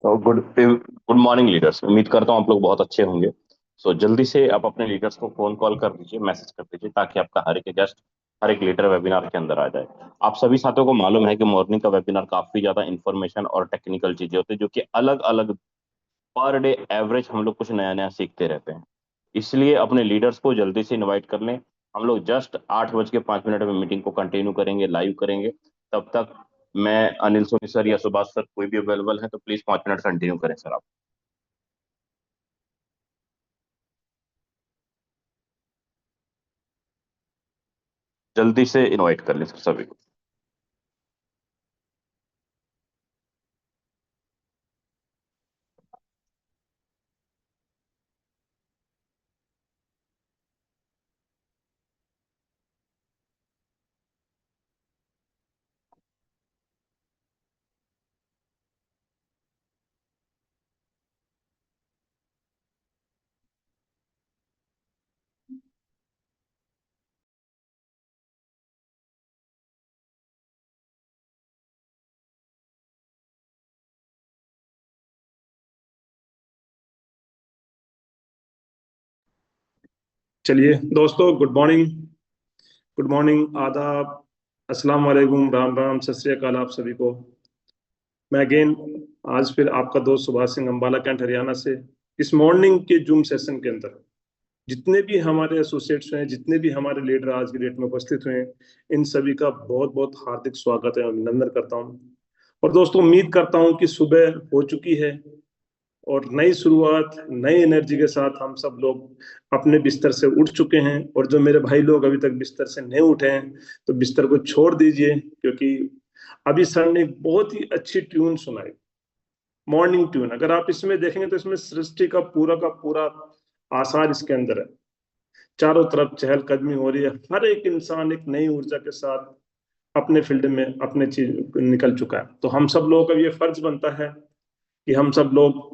तो good good morning leaders. उम्मीद करता हूँ आप लोग बहुत अच्छे होंगे। जल्दी से आप अपने लीडर्स को फोन कॉल कर दीजिए, मैसेज कर दीजिए, ताकि आपका हर एक गेस्ट, हर एक लीडर वेबिनार के अंदर आ जाए। आप सभी साथियों को मालूम है कि मॉर्निंग का वेबिनार काफी ज्यादा इंफॉर्मेशन और टेक्निकल चीजें होती है, जो कि अलग अलग पर डे एवरेज हम लोग कुछ नया नया सीखते रहते हैं। इसलिए अपने लीडर्स को जल्दी से इनवाइट कर लें। हम लोग जस्ट 8:05 में मीटिंग को कंटिन्यू करेंगे, लाइव करेंगे। तब तक मैं, अनिल सोनी सर या सुभाष सर, कोई भी अवेलेबल है तो प्लीज 5 मिनट कंटिन्यू करें सर आप। जल्दी से इनवाइट कर लें सर सभी को। चलिए दोस्तों, गुड मॉर्निंग। गुड मॉर्निंग, आदाब, अस्सलाम वालेकुम, राम राम, सत श्री अकाल आप सभी को। मैं अगेन आज फिर आपका दोस्त सुभाष सिंह अंबाला कैंट हरियाणा से इस मॉर्निंग के जूम सेशन के अंदर जितने भी हमारे एसोसिएट्स हैं, जितने भी हमारे लीडर आज की डेट में उपस्थित हुए हैं, इन सभी का बहुत बहुत हार्दिक स्वागत है, अभिनंदन करता हूं। और दोस्तों, उम्मीद करता हूं कि सुबह हो चुकी है और नई शुरुआत, नई एनर्जी के साथ हम सब लोग अपने बिस्तर से उठ चुके हैं। और जो मेरे भाई लोग अभी तक बिस्तर से नहीं उठे हैं, तो बिस्तर को छोड़ दीजिए, क्योंकि अभी सर ने एक बहुत ही अच्छी ट्यून सुनाई, मॉर्निंग ट्यून। अगर आप इसमें देखेंगे तो इसमें सृष्टि का पूरा आसार इसके अंदर है। चारों तरफ चहलकदमी हो रही है, हर एक इंसान एक नई ऊर्जा के साथ अपने फील्ड में अपने चीज निकल चुका है। तो हम सब लोगों का ये फर्ज बनता है कि हम सब लोग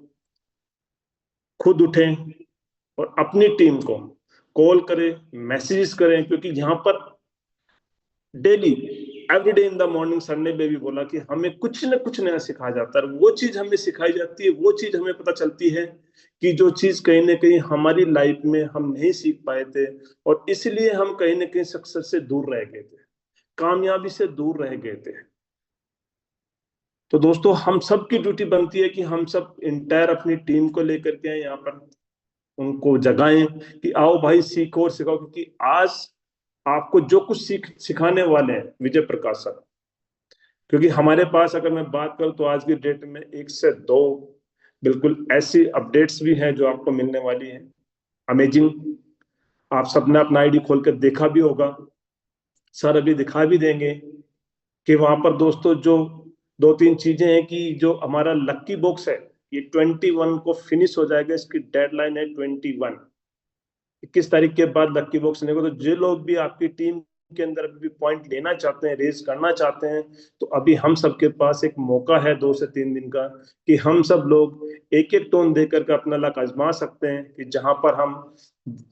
खुद उठें और अपनी टीम को कॉल करें, मैसेजेस करें, क्योंकि यहाँ पर daily, everyday in the morning, sir ने भी बोला कि हमें कुछ न कुछ नया सिखाया जाता है। वो चीज हमें सिखाई जाती है, वो चीज हमें पता चलती है कि जो चीज कहीं ना कहीं हमारी लाइफ में हम नहीं सीख पाए थे, और इसलिए हम कहीं ना कहीं सक्सेस से दूर रह गए थे, कामयाबी से दूर रह गए थे। तो दोस्तों, हम सब की ड्यूटी बनती है कि हम सब इंटायर अपनी टीम को लेकर के आए यहाँ पर, उनको जगाएं कि आओ भाई, सीखो और सिखाओ। क्योंकि आज आपको जो कुछ सिखाने वाले हैं विजय प्रकाश सर, क्योंकि हमारे पास अगर मैं बात करूं तो आज की डेट में एक से दो बिल्कुल ऐसी अपडेट्स भी हैं जो आपको मिलने वाली हैं, अमेजिंग। आप सबने अपना आईडी खोल कर देखा भी होगा, सर अभी दिखा भी देंगे कि वहां पर दोस्तों जो दो तीन चीजें हैं कि जो हमारा लक्की बॉक्स है, ये 21 को फिनिश हो जाएगा। इसकी डेडलाइन है 21, 21 तारीख के बाद लक्की बॉक्स नहीं होगा। तो जो लोग भी आपकी टीम के अंदर भी पॉइंट लेना चाहते हैं, रेज करना चाहते हैं, तो अभी हम सबके पास एक मौका है 2 से 3 दिन का, कि हम सब लोग एक एक टोन देकर के अपना लक आजमा सकते हैं, कि जहां पर हम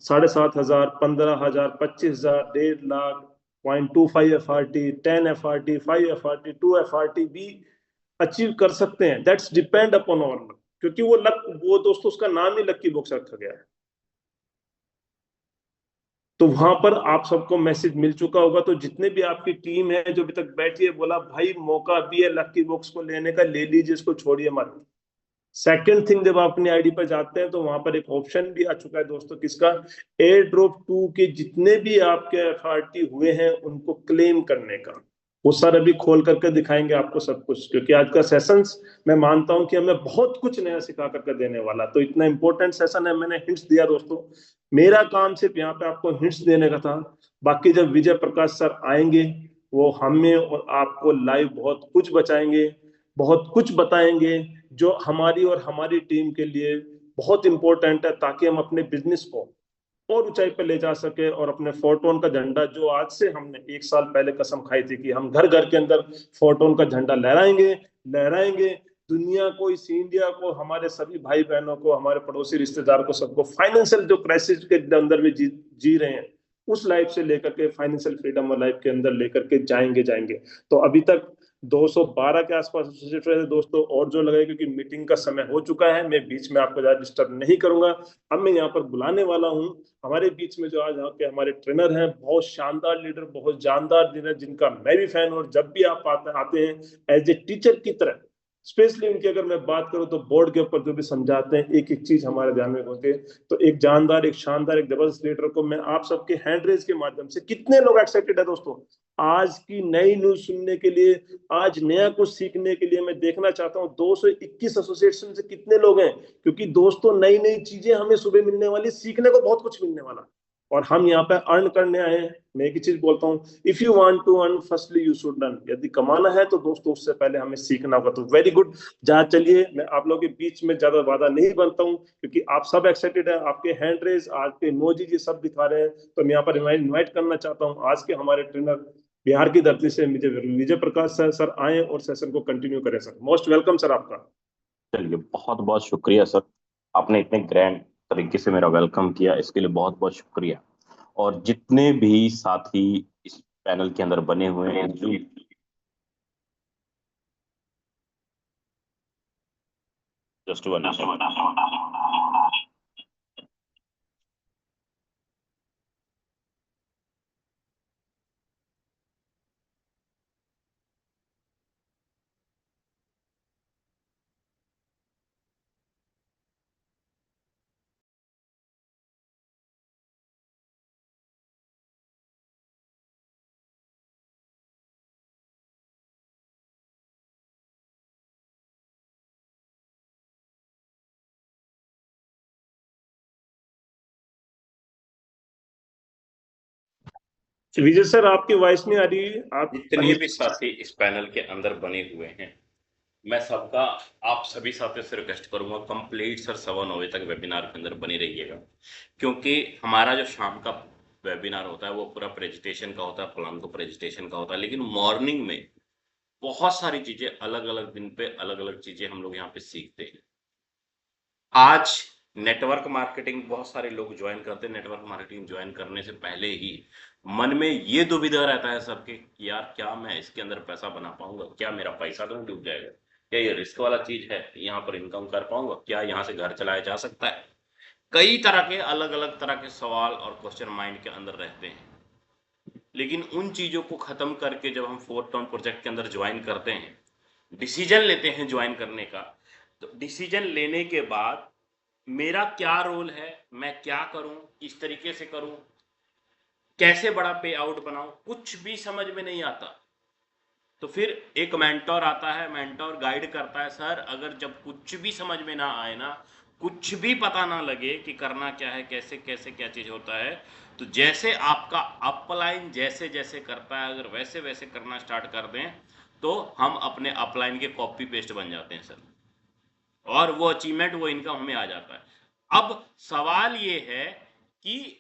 7,500, 15,000, 25,000, 1.5 lakh, 0.25 FRT, 10 FRT, 5 FRT, 2 FRT भी अचीव कर सकते हैं। That's depend upon our luck, क्योंकि वो लक, वो दोस्तों उसका नाम ही लक्की बॉक्स रखा गया है। तो वहां पर आप सबको मैसेज मिल चुका होगा। तो जितने भी आपकी टीम है जो अभी तक बैठी है, बोला भाई मौका भी है लक्की बॉक्स को लेने का, ले लीजिए, इसको छोड़िए मत। सेकंड थिंग, जब आप अपनी आईडी पर जाते हैं तो वहां पर एक ऑप्शन भी आ चुका है दोस्तों, किसका? एयर ड्रॉप 2 के जितने भी आपके एफआरटी हुए हैं उनको क्लेम करने का। वो सर अभी खोल करके दिखाएंगे आपको सब कुछ, क्योंकि आज का सेशंस मैं मानता हूं कि हमें बहुत कुछ नया सिखा करके देने वाला। तो इतना इंपॉर्टेंट सेशन है, मैंने हिंट्स दिया दोस्तों। मेरा काम सिर्फ यहाँ पे आपको हिंट्स देने का था। बाकी जब विजय प्रकाश सर आएंगे, वो हमें और आपको लाइव बहुत कुछ बचाएंगे, बहुत कुछ बताएंगे, जो हमारी और हमारी टीम के लिए बहुत इंपॉर्टेंट है, ताकि हम अपने बिजनेस को और ऊंचाई पर ले जा सके। और अपने फोरटोन का झंडा, जो आज से हमने 1 साल पहले कसम खाई थी कि हम घर घर के अंदर फोरटोन का झंडा लहराएंगे, लहराएंगे, दुनिया को, इस इंडिया को, हमारे सभी भाई बहनों को, हमारे पड़ोसी रिश्तेदार को, सबको फाइनेंशियल जो क्राइसिस के अंदर भी जी रहे हैं, उस लाइफ से लेकर के फाइनेंशियल फ्रीडम और लाइफ के अंदर लेकर के जाएंगे जाएंगे। तो अभी तक 212 के आसपास एसोसिएट रहे थे दोस्तों, और जो लगे, क्योंकि मीटिंग का समय हो चुका है, मैं बीच में आपको ज्यादा डिस्टर्ब नहीं करूंगा। अब मैं यहाँ पर बुलाने वाला हूँ हमारे बीच में जो आज यहाँ के हमारे ट्रेनर हैं, बहुत शानदार लीडर, बहुत जानदार लीडर, जिनका मैं भी फैन हूँ। और जब भी आप आते हैं एज ए टीचर की तरह, स्पेशली उनकी अगर मैं बात करूं तो बोर्ड के ऊपर जो भी समझाते हैं, एक एक चीज हमारे ध्यान में होती है। तो एक जानदार, एक शानदार, एक जबरदस्त लीडर को मैं आप सबके हैंड रेज के माध्यम से, कितने लोग एक्साइटेड है दोस्तों आज की नई न्यूज सुनने के लिए, आज नया कुछ सीखने के लिए? मैं देखना चाहता हूँ 221 एसोसिएशन से कितने लोग हैं, क्योंकि दोस्तों नई नई चीजें हमें सुबह मिलने वाली, सीखने को बहुत कुछ मिलने वाला, और हम यहाँ पे अर्न करने आए हैं। मैं एक ही चीज बोलता हूँ, if you want to earn firstly you should earn. यदि कमाना है तो दोस्तों उससे पहले हमें सीखना होगा। तो वेरी गुड। जहाँ चलिए, मैं आप लोगों के बीच में ज्यादा वादा नहीं बनता हूँ, क्योंकि आप सब एक्साइटेड है, आपके हैंड रेज, आपके इमोजी ये सब दिखा रहे हैं। तो मैं यहाँ पर इन्वाइट करना चाहता हूँ आज के हमारे ट्रेनर, बिहार की धरती से विजय विजय प्रकाश सर। सर आए और सेशन को कंटिन्यू करें। सर मोस्ट वेलकम सर आपका। चलिए, बहुत बहुत शुक्रिया सर। आपने इतने ग्रैंड तरीके से मेरा वेलकम किया, इसके लिए बहुत बहुत शुक्रिया। और जितने भी साथी इस पैनल के अंदर बने हुए हैं, जो जस्ट वन, विजय सर आपकी वॉइस नहीं आ रही, आप जितने भी साथी इस पैनल के अंदर बने हुए हैं, मैं सबका, आप सभी साथियों से रिक्वेस्ट करूंगा, कंप्लीट सर 9:15 तक वेबिनार के अंदर बने रहिएगा। क्योंकि हमारा जो शाम का वेबिनार होता है वो पूरा प्रेजेंटेशन का होता है, प्लान को प्रेजेंटेशन का होता है, लेकिन मॉर्निंग में बहुत सारी चीजें, अलग अलग दिन पे अलग अलग चीजें हम लोग यहाँ पे सीखते हैं। आज नेटवर्क मार्केटिंग बहुत सारे लोग ज्वाइन करते हैं। नेटवर्क मार्केटिंग ज्वाइन करने से पहले ही मन में ये दुविधा रहता है सबके कि यार क्या मैं इसके अंदर पैसा बना पाऊंगा, क्या मेरा पैसा तो नहीं डूब जाएगा, क्या ये रिस्क वाला चीज है, यहाँ पर इनकम कर पाऊंगा, क्या यहाँ से घर चलाया जा सकता है। कई तरह के अलग अलग तरह के सवाल और क्वेश्चन माइंड के अंदर रहते हैं। लेकिन उन चीजों को खत्म करके जब हम 4 टाउन प्रोजेक्ट के अंदर ज्वाइन करते हैं, डिसीजन लेते हैं ज्वाइन करने का, तो डिसीजन लेने के बाद मेरा क्या रोल है, मैं क्या करूं, किस तरीके से करूं, कैसे बड़ा पे आउट बनाऊं, कुछ भी समझ में नहीं आता। तो फिर एक मेंटोर आता है, मेंटोर गाइड करता है। सर अगर जब कुछ भी समझ में ना आए ना, कुछ भी पता ना लगे कि करना क्या है, कैसे कैसे क्या चीज होता है, तो जैसे आपका अपलाइन जैसे जैसे करता है, अगर वैसे वैसे करना स्टार्ट कर दें, तो हम अपने अपलाइन के कॉपी पेस्ट बन जाते हैं सर, और वो अचीवमेंट, वो इनकम हमें आ जाता है। अब सवाल ये है कि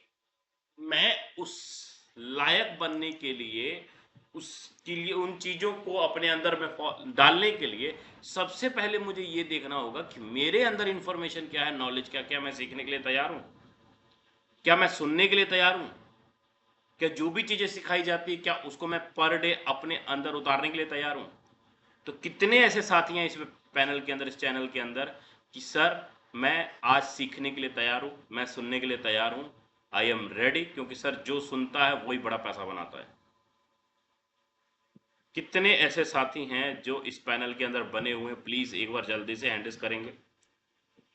मैं उस लायक बनने के लिए, उसके लिए, उन चीजों को अपने अंदर में डालने के लिए सबसे पहले मुझे ये देखना होगा कि मेरे अंदर इंफॉर्मेशन क्या है, नॉलेज क्या, क्या मैं सीखने के लिए तैयार हूं, क्या मैं सुनने के लिए तैयार हूं, क्या जो भी चीजें सिखाई जाती है क्या उसको मैं पर डे अपने अंदर उतारने के लिए तैयार हूं। तो कितने ऐसे साथी हैं इस पैनल के अंदर, इस चैनल के अंदर, कि सर मैं आज सीखने के लिए तैयार हूं, मैं सुनने के लिए तैयार हूं, आई एम रेडी। क्योंकि सर जो सुनता है वही बड़ा पैसा बनाता है। कितने ऐसे साथी हैं जो इस पैनल के अंदर बने हुए हैं, प्लीज एक बार जल्दी से हैंडल्स करेंगे।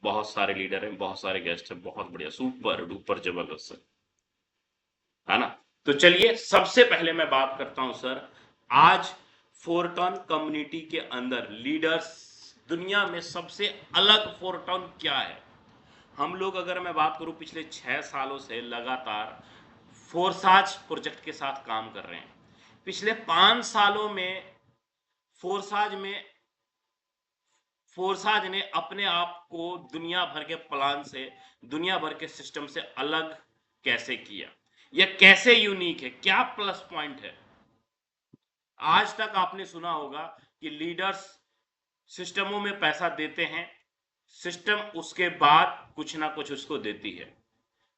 बहुत सारे लीडर हैं, बहुत सारे गेस्ट हैं, बहुत बढ़िया, सुपर डुपर जबरदस्त है ना। तो चलिए सबसे पहले मैं बात करता हूं सर, आज फोरटॉन कम्युनिटी के अंदर लीडर्स, दुनिया में सबसे अलग फोरटॉन क्या है। हम लोग, अगर मैं बात करूं, पिछले 6 सालों से लगातार फोरसाज प्रोजेक्ट के साथ काम कर रहे हैं। पिछले 5 सालों में फोरसाज में फोरसाज ने अपने आप को दुनिया भर के प्लान से, दुनिया भर के सिस्टम से अलग कैसे किया, यह कैसे यूनिक है, क्या प्लस पॉइंट है। आज तक आपने सुना होगा कि लीडर्स सिस्टमों में पैसा देते हैं, सिस्टम उसके बाद कुछ ना कुछ उसको देती है।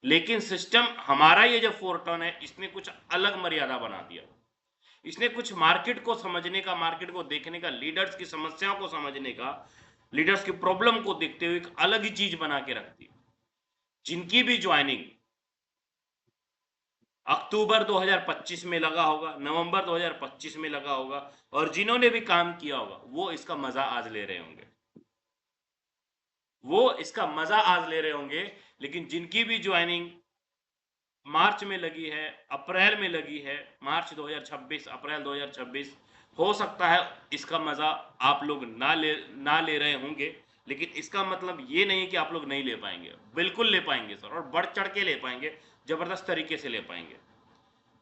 लेकिन सिस्टम, हमारा ये जो फोरटॉन है, इसने कुछ अलग मर्यादा बना दिया। इसने कुछ मार्केट को समझने का, मार्केट को देखने का, लीडर्स की समस्याओं को समझने का, लीडर्स की प्रॉब्लम को देखते हुए एक अलग ही चीज बना के रखती है। जिनकी भी ज्वाइनिंग अक्टूबर 2025 में लगा होगा, नवंबर 2025 में लगा होगा, और जिन्होंने भी काम किया होगा वो इसका मजा आज ले रहे होंगे, वो इसका मजा आज ले रहे होंगे। लेकिन जिनकी भी ज्वाइनिंग मार्च में लगी है, अप्रैल में लगी है, मार्च 2026, अप्रैल 2026, हो सकता है इसका मजा आप लोग ना ले रहे होंगे, लेकिन इसका मतलब ये नहीं कि आप लोग नहीं ले पाएंगे, बिल्कुल ले पाएंगे सर, और बढ़ चढ़ के ले पाएंगे, जबरदस्त तरीके से ले पाएंगे।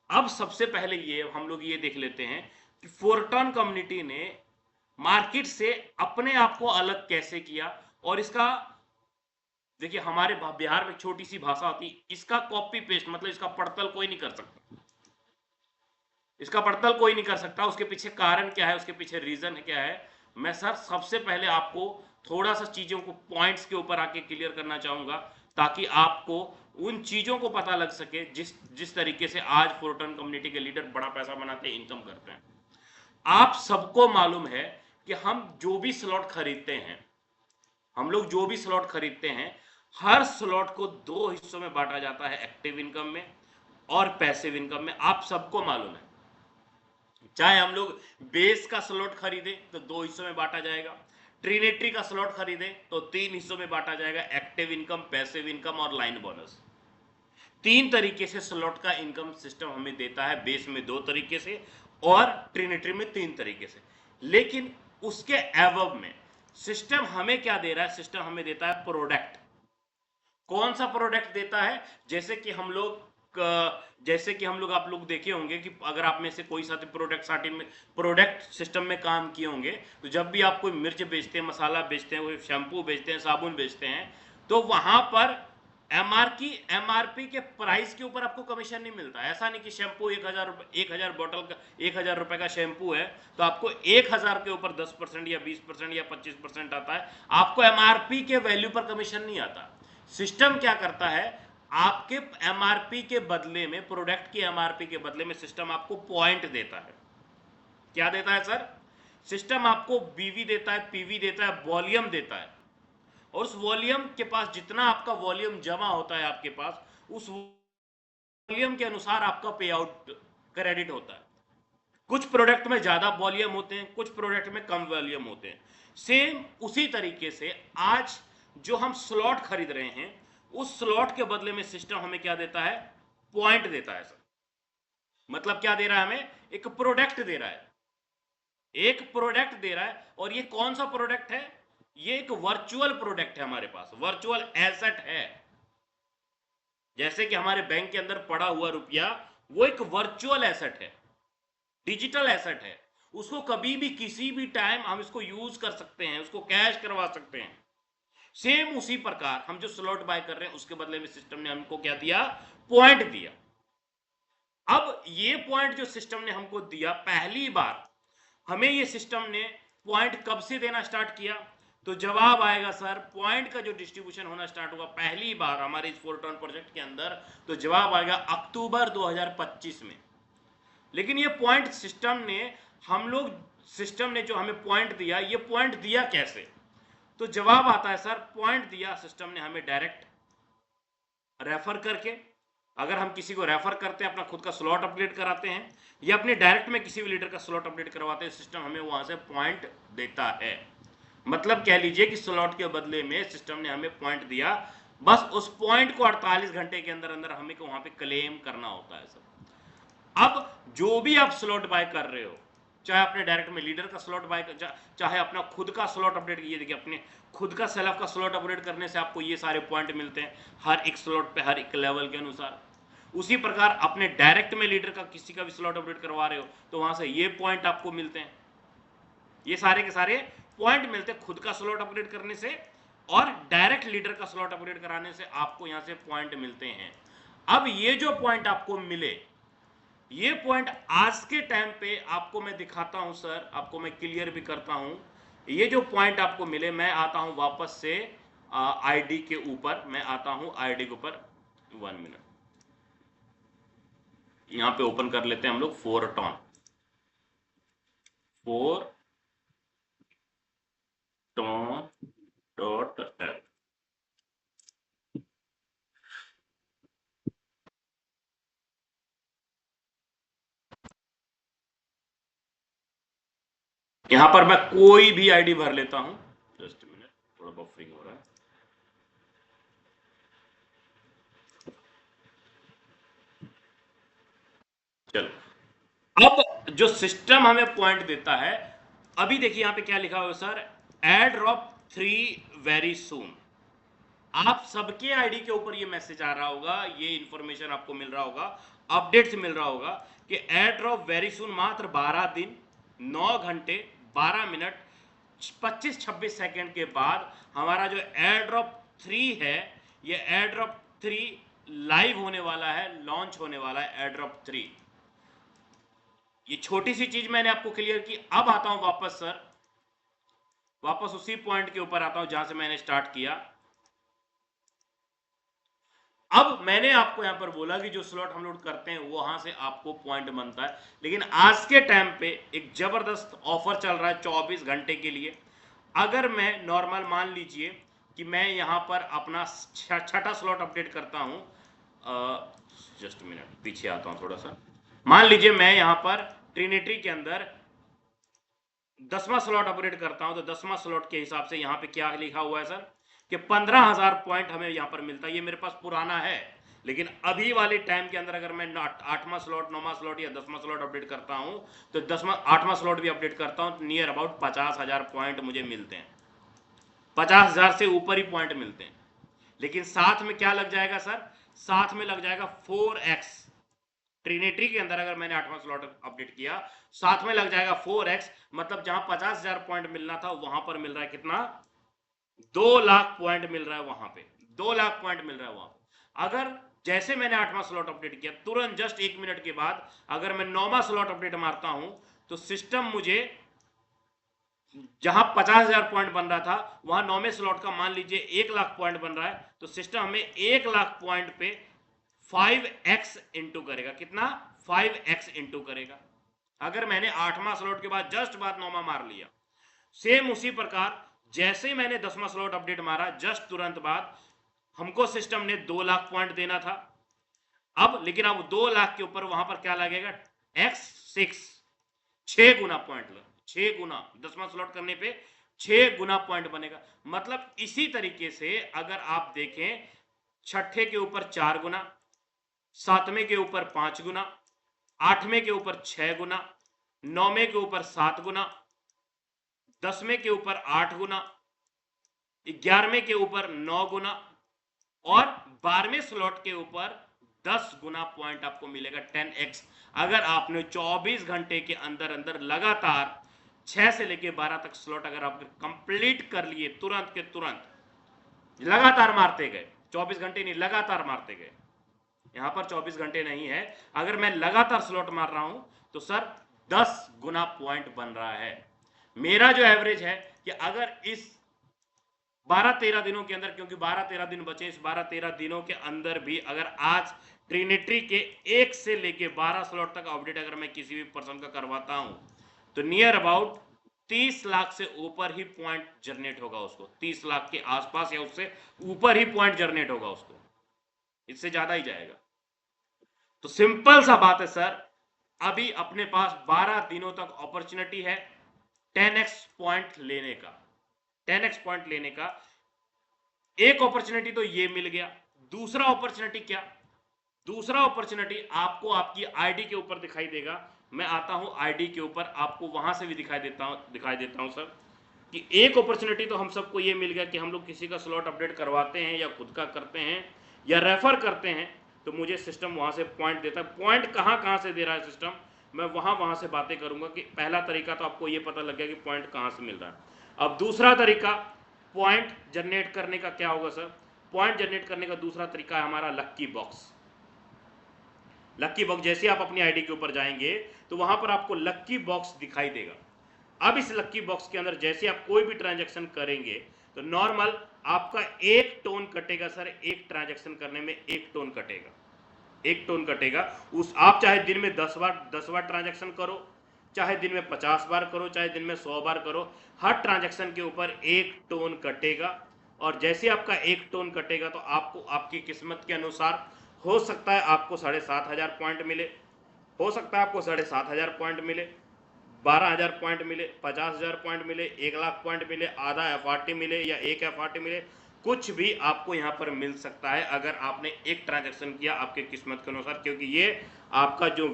अब सबसे पहले ये हम लोग ये देख लेते हैं कि फोरटॉन कम्युनिटी ने मार्केट से अपने आप को अलग कैसे किया। और इसका देखिए, हमारे बिहार में छोटी सी भाषा होती है, इसका कॉपी पेस्ट मतलब इसका पड़तल कोई नहीं कर सकता, इसका पड़तल कोई नहीं कर सकता। उसके पीछे कारण क्या है, उसके पीछे रीजन क्या है, मैं सर सबसे पहले आपको थोड़ा सा चीजों को पॉइंट्स के ऊपर आके क्लियर करना चाहूंगा, ताकि आपको उन चीजों को पता लग सके जिस तरीके से आज फोरटॉन कम्युनिटी के लीडर बड़ा पैसा बनाते हैं, इनकम करते हैं। आप सबको मालूम है कि हम जो भी स्लॉट खरीदते हैं, हम लोग जो भी स्लॉट खरीदते हैं, हर स्लॉट को दो हिस्सों में बांटा जाता है, एक्टिव इनकम में और पैसिव इनकम में। आप सबको मालूम है, चाहे हम लोग बेस का स्लॉट खरीदे तो दो हिस्सों में बांटा जाएगा, ट्रिनेटरी का स्लॉट खरीदे तो तीन हिस्सों में बांटा जाएगा, एक्टिव इनकम, पैसिव इनकम और लाइन बोनस। तीन तरीके से स्लॉट का इनकम सिस्टम हमें देता है, बेस में दो तरीके से और ट्रिनेटरी में तीन तरीके से। लेकिन उसके एवब में सिस्टम हमें क्या दे रहा है, सिस्टम हमें देता है प्रोडक्ट। कौन सा प्रोडक्ट देता है, जैसे कि हम लोग आप लोग देखे होंगे कि अगर आप में से कोई साथी प्रोडक्ट सिस्टम में काम किए होंगे, तो जब भी आप कोई मिर्च बेचते हैं, मसाला बेचते हैं, कोई शैम्पू बेचते हैं, साबुन बेचते हैं, तो वहां पर एमआरपी के प्राइस के ऊपर आपको कमीशन नहीं मिलता। ऐसा नहीं कि शैम्पू 1000 बोतल का 1000 रुपए का शैम्पू है तो आपको 1000 के ऊपर 10% या 20% या 25% आता है, आपको एमआरपी के वैल्यू पर कमीशन नहीं आता। सिस्टम क्या करता है, आपके एमआरपी के बदले में, प्रोडक्ट की एमआरपी के बदले में सिस्टम आपको पॉइंट देता है। क्या देता है सर, सिस्टम आपको बीवी देता है, पीवी देता है, वॉल्यूम देता है, और उस वॉल्यूम के पास जितना आपका वॉल्यूम जमा होता है आपके पास, उस वॉल्यूम के अनुसार आपका पे आउट क्रेडिट होता है। कुछ प्रोडक्ट में ज्यादा वॉल्यूम होते हैं, कुछ प्रोडक्ट में कम वॉल्यूम होते हैं। सेम उसी तरीके से आज जो हम स्लॉट खरीद रहे हैं, उस स्लॉट के बदले में सिस्टम हमें क्या देता है, पॉइंट देता है सर। मतलब क्या दे रहा है हमें, एक प्रोडक्ट दे रहा है, एक प्रोडक्ट दे रहा है। और ये कौन सा प्रोडक्ट है, ये एक वर्चुअल प्रोडक्ट है, हमारे पास वर्चुअल एसेट है। जैसे कि हमारे बैंक के अंदर पड़ा हुआ रुपया, वो एक वर्चुअल एसेट है, डिजिटल एसेट है, उसको कभी भी किसी भी टाइम हम इसको यूज कर सकते हैं, उसको कैश करवा सकते हैं। सेम उसी प्रकार हम जो स्लॉट बाय कर रहे हैं, उसके बदले में सिस्टम ने हमको क्या दिया, पॉइंट दिया। अब ये पॉइंट जो सिस्टम ने हमको दिया, पहली बार हमें ये सिस्टम ने पॉइंट कब से देना स्टार्ट किया, तो जवाब आएगा सर, पॉइंट का जो डिस्ट्रीब्यूशन होना स्टार्ट हुआ पहली बार हमारे इस फोरटॉन प्रोजेक्ट के अंदर, तो जवाब आएगा अक्टूबर 2025 में। लेकिन ये पॉइंट सिस्टम ने जो हमें पॉइंट दिया, ये पॉइंट दिया कैसे, तो जवाब आता है सर, पॉइंट दिया सिस्टम ने हमें डायरेक्ट रेफर करके। अगर हम किसी को रेफर करते हैं, अपना खुद का स्लॉट अपडेट कराते हैं, या अपने डायरेक्ट में किसी भी लीडर का स्लॉट अपडेट करवाते हैं, सिस्टम हमें वहां से पॉइंट देता है। मतलब कह लीजिए कि स्लॉट के बदले में सिस्टम ने हमें पॉइंट दिया, बस उस पॉइंट को 48 घंटे के अंदर अंदर हमें वहां पे क्लेम करना होता है सर। अब जो भी आप स्लॉट बाय कर रहे हो, चाहे अपने डायरेक्ट में लीडर का स्लॉट बाय चाहे अपना खुद का स्लॉट अपडेट, ये देखिए अपने खुद का सेल्फ का स्लॉट अपडेट करने से आपको ये सारे पॉइंट मिलते हैं, हर एक स्लॉट पे हर एक लेवल के अनुसार। उसी प्रकार अपने डायरेक्ट में लीडर का किसी का भी स्लॉट अपडेट करवा रहे हो, तो वहां से ये पॉइंट आपको मिलते हैं, ये सारे के सारे पॉइंट मिलते हैं खुद का स्लॉट अपडेट करने से, और डायरेक्ट लीडर का स्लॉट अपडेट कराने से आपको यहां से पॉइंट मिलते हैं। अब ये जो पॉइंट आपको मिले, ये पॉइंट आज के टाइम पे आपको मैं दिखाता हूं सर, आपको मैं क्लियर भी करता हूं। ये जो पॉइंट आपको मिले, मैं आता हूं वापस से आईडी के ऊपर, मैं आता हूं आईडी के ऊपर, 1 मिनट, यहां पे ओपन कर लेते हैं हम लोग फोरटॉन। 4 डॉट एफ। यहां पर मैं कोई भी आईडी भर लेता हूं, जस्ट मिनट, थोड़ा बफरिंग हो रहा है। चलो, अब जो सिस्टम हमें पॉइंट देता है, अभी देखिए यहां पे क्या लिखा हुआ है sir, ad drop 3 very soon. आप सबके आईडी के ऊपर ये मैसेज आ रहा होगा, ये इंफॉर्मेशन आपको मिल रहा होगा, अपडेट्स मिल रहा होगा कि एयर ड्रॉप वेरी सून, मात्र 12 दिन 9 घंटे 12 मिनट 25-26 सेकेंड के बाद हमारा जो एयर ड्रॉप 3 है, ये एयर ड्रॉप 3 लाइव होने वाला है, लॉन्च होने वाला है एयर ड्रॉप 3। ये छोटी सी चीज मैंने आपको क्लियर की। अब आता हूं वापस सर, वापस उसी पॉइंट के ऊपर आता हूं जहां से मैंने स्टार्ट किया। अब मैंने आपको यहां पर बोला कि जो स्लॉट हम लोड करते हैं वहां से आपको पॉइंट बनता है, लेकिन आज के टाइम पे एक जबरदस्त ऑफर चल रहा है 24 घंटे के लिए। अगर मैं नॉर्मल मान लीजिए कि मैं यहां पर अपना छठा स्लॉट अपडेट करता हूं, जस्ट मिनट पीछे आता हूं थोड़ा सा। मान लीजिए मैं यहां पर ट्रिनिटी के अंदर 10वां स्लॉट अपडेट करता हूं, तो 10वां स्लॉट के हिसाब से यहां पे क्या लिखा हुआ है सर कि 15,000 पॉइंट हमें यहां पर मिलता है। ये मेरे पास पुराना है, लेकिन अभी वाले टाइम के अंदर अगर मैं 8वां स्लॉट 9वां स्लॉट या 10वां स्लॉट अपडेट करता हूं, तो 8वां स्लॉट भी अपडेट करता हूं, तो नियर अबाउट 50,000 पॉइंट मुझे मिलते हैं। 50,000 से ऊपर ही पॉइंट मिलते हैं। लेकिन साथ में क्या लग जाएगा सर, साथ में लग जाएगा 4x। ट्रिनिटी के अंदर अगर मैंने 8वां स्लॉट अपडेट किया, साथ में लग जाएगा 4x, मतलब जहां 50,000 पॉइंट मिलना था वहां पर मिल रहा है कितना, 2 लाख पॉइंट मिल रहा है वहां पे, 2 लाख पॉइंट मिल रहा है वहां। अगर जैसे मैंने 8वां स्लॉट अपडेट किया, तुरंत जस्ट 1 मिनट के बाद अगर मैं 9वां स्लॉट अपडेट मारता हूं, तो सिस्टम मुझे जहां 50,000 पॉइंट बन रहा था वहां 9वें स्लॉट का मान लीजिए 1 लाख पॉइंट बन रहा है, तो सिस्टम हमें 1 लाख पॉइंट पे 5x इंटू करेगा। कितना, 5x इंटू करेगा। अगर मैंने 8वां स्लॉट के बाद जस्ट बाद 9वां मार लिया, सेम उसी प्रकार जैसे ही मैंने 10वां स्लॉट अपडेट मारा, जस्ट तुरंत बाद हमको सिस्टम ने 2 लाख पॉइंट देना था। अब लेकिन अब 2 लाख के ऊपर वहां पर क्या लगेगा, x6, 6 गुना पॉइंट, 6 गुना 10वां स्लॉट करने पे 6 गुना पॉइंट बनेगा। मतलब इसी तरीके से अगर आप देखें, छठे के ऊपर 4 गुना, 7वें के ऊपर 5 गुना, 8वें के ऊपर 6 गुना, 9वें के ऊपर 7 गुना, 10वें के ऊपर 8 गुना, 11वें के ऊपर 9 गुना और 12वें स्लॉट के ऊपर 10 गुना पॉइंट आपको मिलेगा, 10x। अगर आपने 24 घंटे के अंदर अंदर लगातार 6 से लेके 12 तक स्लॉट अगर आप कंप्लीट कर लिए, तुरंत के तुरंत लगातार मारते गए, 24 घंटे नहीं, लगातार मारते गए, यहां पर 24 घंटे नहीं है, अगर मैं लगातार स्लॉट मार रहा हूं तो सर 10 गुना पॉइंट बन रहा है। मेरा जो एवरेज है कि अगर इस 12-13 दिनों के अंदर, क्योंकि 12-13 दिन बचे, इस 12-13 दिनों के अंदर भी अगर आज ट्रिनिटी के 1 से लेके 12 स्लॉट तक अपडेट अगर मैं किसी भी पर्सन का करवाता हूं, तो नियर अबाउट 30 लाख से ऊपर ही पॉइंट जनरेट होगा उसको, 30 लाख के आसपास या उससे ऊपर ही पॉइंट जनरेट होगा उसको, इससे ज्यादा ही जाएगा। तो सिंपल सा बात है सर, अभी अपने पास 12 दिनों तक अपॉर्चुनिटी है 10x पॉइंट लेने का, 10x पॉइंट लेने का। एक अपॉर्चुनिटी तो ये मिल गया, दूसरा अपॉर्चुनिटी क्या, दूसरा अपॉर्चुनिटी आपको आपकी आईडी के ऊपर दिखाई देगा। मैं आता हूं आईडी के ऊपर, आपको वहां से भी दिखाई देता हूं सर, कि एक अपॉर्चुनिटी तो हम सबको ये मिल गया कि हम लोग किसी का स्लॉट अपडेट करवाते हैं या खुद का करते हैं या रेफर करते हैं, तो मुझे सिस्टम वहां से पॉइंट देता है। पॉइंट कहां से दे रहा है सिस्टम, मैं वहां से बातें करूंगा। कि पहला तरीका तो आपको ये पता लग गया कि पॉइंट कहां से मिल रहा है। अब दूसरा तरीका पॉइंट जनरेट करने का क्या होगा सर, पॉइंट जनरेट करने का दूसरा तरीका है हमारा लक्की बॉक्स। लक्की बॉक्स, जैसे आप अपनी आईडी के ऊपर जाएंगे तो वहां पर आपको लक्की बॉक्स दिखाई देगा। अब इस लक्की बॉक्स के अंदर जैसे आप कोई भी ट्रांजैक्शन करेंगे तो नॉर्मल आपका 1 टोन कटेगा सर, एक ट्रांजैक्शन करने में 1 टोन कटेगा, 1 टोन कटेगा। उस आप चाहे दिन में 10 बार ट्रांजैक्शन करो, चाहे दिन में 50 बार करो, चाहे दिन में 100 बार करो, हर ट्रांजैक्शन के ऊपर 1 टोन कटेगा। और जैसे आपका 1 टोन कटेगा तो आपको आपकी किस्मत के अनुसार हो सकता है आपको 7,500 पॉइंट मिले, हो सकता है आपको 7,500 पॉइंट मिले, 12,000 पॉइंट मिले, 50,000 पॉइंट मिले, 1,00,000 पॉइंट मिले, आधा एफआरटी मिले या एक एफआरटी मिले, कुछ भी आपको यहाँ पर मिल सकता है अगर आपने एक ट्रांजैक्शन किया आपके किस्मत के अनुसार, क्योंकि ये आपका जो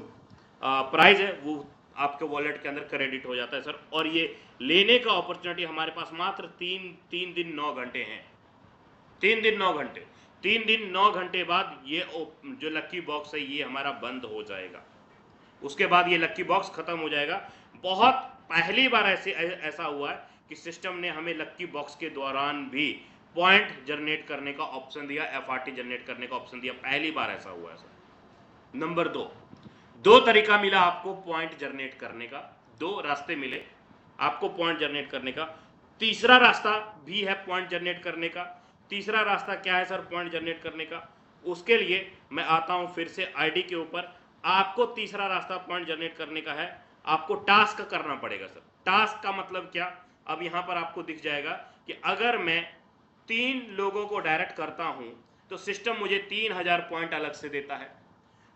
प्राइस है वो आपके वॉलेट के अंदर क्रेडिट हो जाता है सर। और ये लेने का अपॉर्चुनिटी हमारे पास मात्र तीन दिन 9 घंटे हैं। 3 दिन 9 घंटे, 3 दिन 9 घंटे बाद ये जो लक्की बॉक्स है ये हमारा बंद हो जाएगा। उसके बाद ये लक्की बॉक्स खत्म हो जाएगा। बहुत पहली बार ऐसा हुआ है कि सिस्टम ने हमें लक्की बॉक्स के दौरान भी पॉइंट जनरेट करने का ऑप्शन दिया, एफआरटी जनरेट करने का ऑप्शन दिया, पहली बार ऐसा हुआ है सर। नंबर 2 तरीका मिला आपको पॉइंट जनरेट करने का, 2 रास्ते मिले आपको पॉइंट जनरेट करने का। तीसरा रास्ता भी है पॉइंट जनरेट करने का। तीसरा रास्ता क्या है सर पॉइंट जनरेट करने का? उसके लिए मैं आता हूं फिर से आईडी के ऊपर। आपको तीसरा रास्ता पॉइंट जनरेट करने का है, आपको टास्क करना पड़ेगा सर। टास्क का मतलब क्या? अब यहां पर आपको दिख जाएगा कि अगर मैं 3 लोगों को डायरेक्ट करता हूं तो सिस्टम मुझे 3,000 पॉइंट अलग से देता है।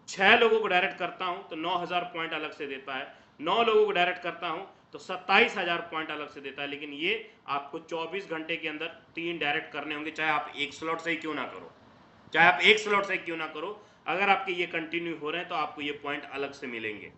6 लोगों को डायरेक्ट करता हूं तो 9,000 पॉइंट अलग से देता है। 9 लोगों को डायरेक्ट करता हूं तो 27,000 पॉइंट अलग से देता है। लेकिन ये आपको 24 घंटे के अंदर 3 डायरेक्ट करने होंगे, चाहे आप एक स्लॉट से ही क्यों ना करो, चाहे आप एक स्लॉट से क्यों ना करो। अगर आपके ये कंटिन्यू हो रहे हैं तो आपको ये पॉइंट अलग से मिलेंगे।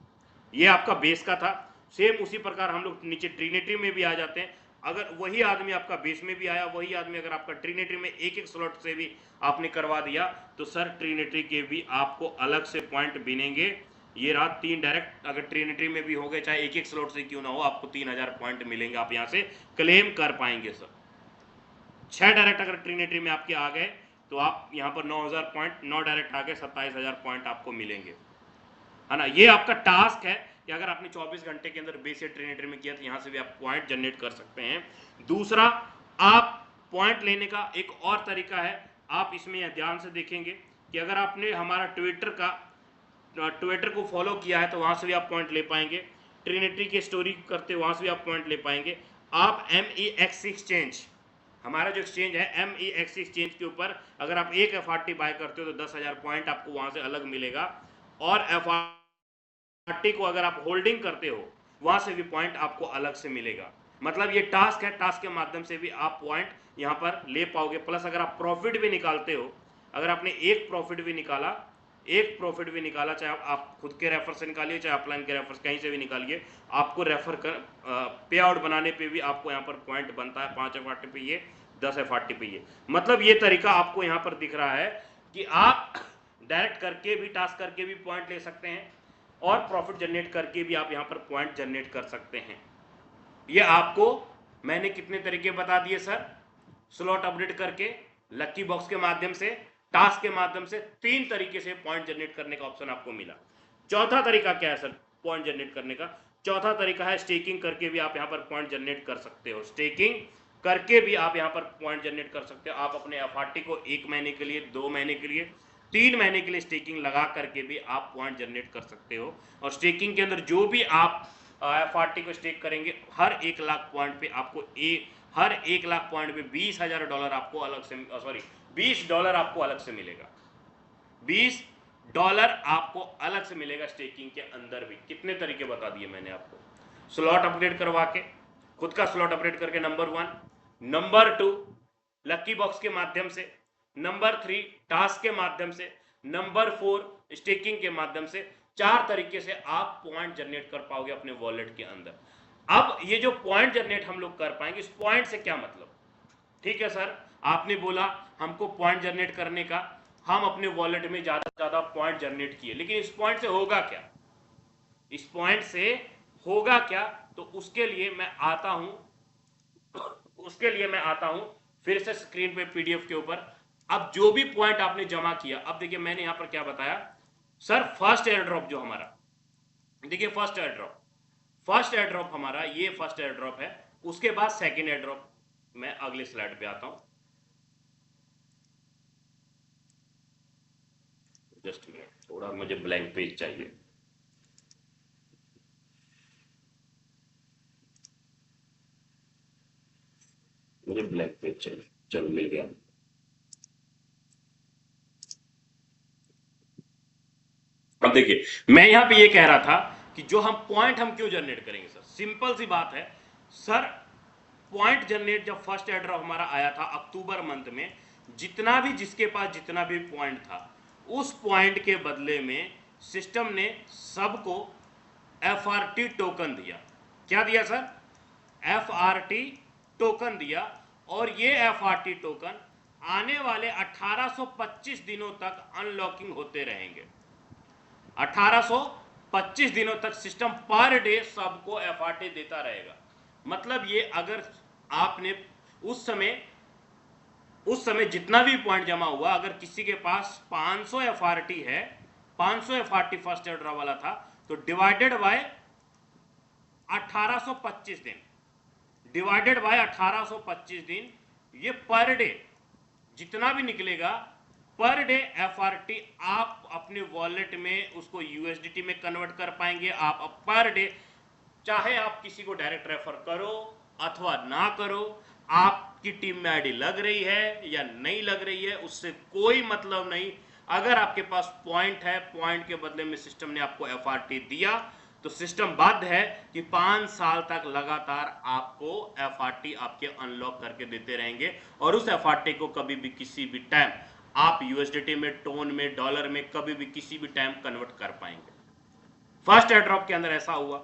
ये आपका बेस का था। सेम उसी प्रकार हम लोग नीचे ट्रिनिटी में भी आ जाते हैं। अगर वही आदमी आपका बेस में भी आया, वही आदमी अगर आपका ट्रिनिटी में एक स्लॉट से भी आपने करवा दिया तो सर ट्रिनिटी के भी आपको अलग से पॉइंट बिनेंगे। ये रात 3 डायरेक्ट अगर ट्रिनिटी में भी हो गए, चाहे एक स्लॉट से क्यों ना हो, आपको 3,000 पॉइंट मिलेंगे, आप यहाँ से क्लेम कर पाएंगे सर। 6 डायरेक्ट अगर ट्रिनिटी में आपके आ गए तो आप यहाँ पर 9,000 पॉइंट, 9 डायरेक्ट आ गए 27,000 पॉइंट आपको मिलेंगे, है ना। ये आपका टास्क है कि अगर आपने 24 घंटे के अंदर बेस या ट्रिनिटी में किया तो यहाँ से भी आप पॉइंट जनरेट कर सकते हैं। दूसरा, आप पॉइंट लेने का एक और तरीका है। आप इसमें ध्यान से देखेंगे कि अगर आपने हमारा ट्विटर को फॉलो किया है तो वहाँ से भी आप पॉइंट ले पाएंगे। ट्रिनिटी की स्टोरी करते वहाँ से भी आप पॉइंट ले पाएंगे। आप MEX एक्सचेंज, हमारा जो एक्सचेंज है MEX एक्सचेंज के ऊपर अगर आप एक एफआरटी बाय करते हो तो 10,000 पॉइंट आपको वहां से अलग मिलेगा। और एफआरटी को अगर आप होल्डिंग करते हो वहां से भी पॉइंट आपको अलग से मिलेगा। मतलब ये टास्क है, टास्क के माध्यम से भी आप पॉइंट यहाँ पर ले पाओगे। प्लस अगर आप प्रॉफिट भी निकालते हो, अगर आपने एक प्रॉफिट भी निकाला, चाहे आप खुद के रेफर से निकालिए, चाहे अपलाइन के रेफर कहीं से भी निकालिए, आपको रेफर कर पे आउट बनाने पे भी आपको यहाँ पर पॉइंट बनता है। 5 एफआरटी पे ये, 10 एफआरटी पे ये। मतलब ये तरीका आपको यहाँ पर दिख रहा है कि आप डायरेक्ट करके भी, टास्क करके भी पॉइंट ले सकते हैं और प्रॉफिट जनरेट करके भी आप यहाँ पर पॉइंट जनरेट कर सकते हैं। ये आपको मैंने कितने तरीके बता दिए सर? स्लॉट अपडेट करके, लक्की बॉक्स के माध्यम से, टास्क के माध्यम से, 3 तरीके से पॉइंट जनरेट करने का ऑप्शन आपको मिला। चौथा तरीका क्या है सर पॉइंट जनरेट करने का? चौथा तरीका है स्टेकिंग करके भी आप यहाँ पर पॉइंट जनरेट कर सकते हो। स्टेकिंग करके भी आप यहाँ पर पॉइंट जनरेट कर सकते हो। आप अपने एफआरटी को 1 महीने के लिए, 2 महीने के लिए, 3 महीने के लिए स्टेकिंग लगा करके भी आप पॉइंट जनरेट कर सकते हो। और स्टेकिंग के अंदर जो भी आप एफआरटी को स्टेक करेंगे, हर 1,00,000 पॉइंट पे आपको हर 1,00,000 पॉइंट पे $20,000 आपको अलग से, सॉरी $20 आपको अलग से मिलेगा। $20 आपको अलग से मिलेगा स्टेकिंग के अंदर भी। कितने तरीके बता दिए मैंने आपको? स्लॉट अपडेट करवा के, खुद का स्लॉट अपडेट करके, नंबर 1। नंबर 2, लक्की बॉक्स के माध्यम से। नंबर 3, टास्क के माध्यम से। नंबर 4, स्टेकिंग के माध्यम से। 4 तरीके से आप पॉइंट जनरेट कर पाओगे अपने वॉलेट के अंदर। अब ये जो पॉइंट जनरेट हम लोग कर पाएंगे, इस पॉइंट से क्या मतलब? ठीक है सर, आपने बोला हमको पॉइंट जनरेट करने का, हम अपने वॉलेट में ज्यादा से ज्यादा पॉइंट जनरेट किए, लेकिन इस पॉइंट से होगा क्या? इस पॉइंट से होगा क्या? तो उसके लिए मैं आता हूं फिर से स्क्रीन पे पीडीएफ के ऊपर। अब जो भी पॉइंट आपने जमा किया, अब देखिए मैंने यहां पर क्या बताया सर, फर्स्ट एयर ड्रॉप जो हमारा, देखिए फर्स्ट एयर ड्रॉप हमारा, ये फर्स्ट एयर ड्रॉप है। उसके बाद सेकेंड एयर ड्रॉप, मैं अगले स्लाइड पे आता हूं, जस्ट मिनट, थोड़ा मुझे ब्लैंक पेज चाहिए। चलो चलो मिल गया। अब देखिए, मैं यहां पे ये कह रहा था कि जो हम पॉइंट हम क्यों जनरेट करेंगे सर, सिंपल सी बात है सर। पॉइंट जनरेट जब फर्स्ट एयर ड्रॉप हमारा आया था अक्टूबर मंथ में, जितना भी जिसके पास जितना भी पॉइंट था, उस पॉइंट के बदले में सिस्टम ने सबको FRT टोकन दिया। क्या दिया सर? FRT टोकन दिया। और ये FRT टोकन आने वाले 1825 दिनों तक अनलॉकिंग होते रहेंगे। 1825 दिनों तक सिस्टम पर डे सबको FRT देता रहेगा। मतलब ये अगर आपने उस समय जितना भी पॉइंट जमा हुआ, अगर किसी के पास 500 FRT है, 500 FRT फर्स्ट एयर ड्रॉ वाला था, तो डिवाइडेड बाय 1825 दिन, डिवाइडेड बाय 1825 दिन, ये पर डे जितना भी निकलेगा पर डे FRT आप अपने वॉलेट में उसको USDT में कन्वर्ट कर पाएंगे। आप पर डे, चाहे आप किसी को डायरेक्ट रेफर करो अथवा ना करो, आपकी टीम में आईडी लग रही है या नहीं लग रही है उससे कोई मतलब नहीं। अगर आपके पास पॉइंट है, पॉइंट के बदले में सिस्टम ने आपको FRT दिया, तो सिस्टम बाध्य है कि 5 साल तक लगातार आपको FRT आपके अनलॉक करके देते रहेंगे। और उस FRT को कभी भी किसी भी टाइम आप USDT में, टोन में, डॉलर में कभी भी किसी भी टाइम कन्वर्ट कर पाएंगे। फर्स्ट एयर ड्रॉप के अंदर ऐसा हुआ।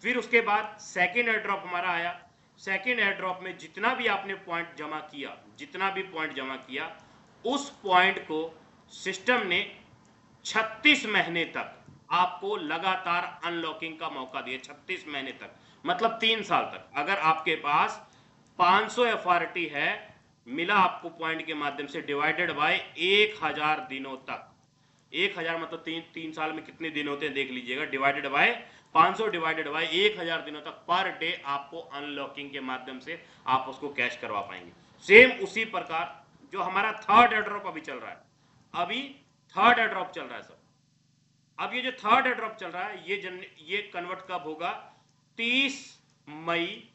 फिर उसके बाद सेकेंड एयर ड्रॉप हमारा आया। सेकेंड एयर ड्रॉप में जितना भी आपने पॉइंट जमा किया, जितना भी पॉइंट जमा किया, उस पॉइंट को सिस्टम ने 36 महीने तक आपको लगातार अनलॉकिंग का मौका दिया। 36 महीने तक मतलब 3 साल तक। अगर आपके पास 500 FRT है, मिला आपको पॉइंट के माध्यम से, डिवाइडेड बाय 1000 दिनों तक, 1000 मतलब 3 साल में कितने दिन होते हैं देख लीजिएगा, डिवाइडेड बाय 500 डिवाइडेड बाय 1000 दिनों तक पर डे आपको अनलॉकिंग के माध्यम से आप उसको कैश करवा पाएंगे। सेम उसी प्रकार जो हमारा थर्ड एयर ड्रॉप अभी चल रहा है, अभी थर्ड एयर ड्रॉप चल रहा है सर। अब ये जो थर्ड एयर ड्रॉप चल रहा है, ये कन्वर्ट कब होगा? 30 मई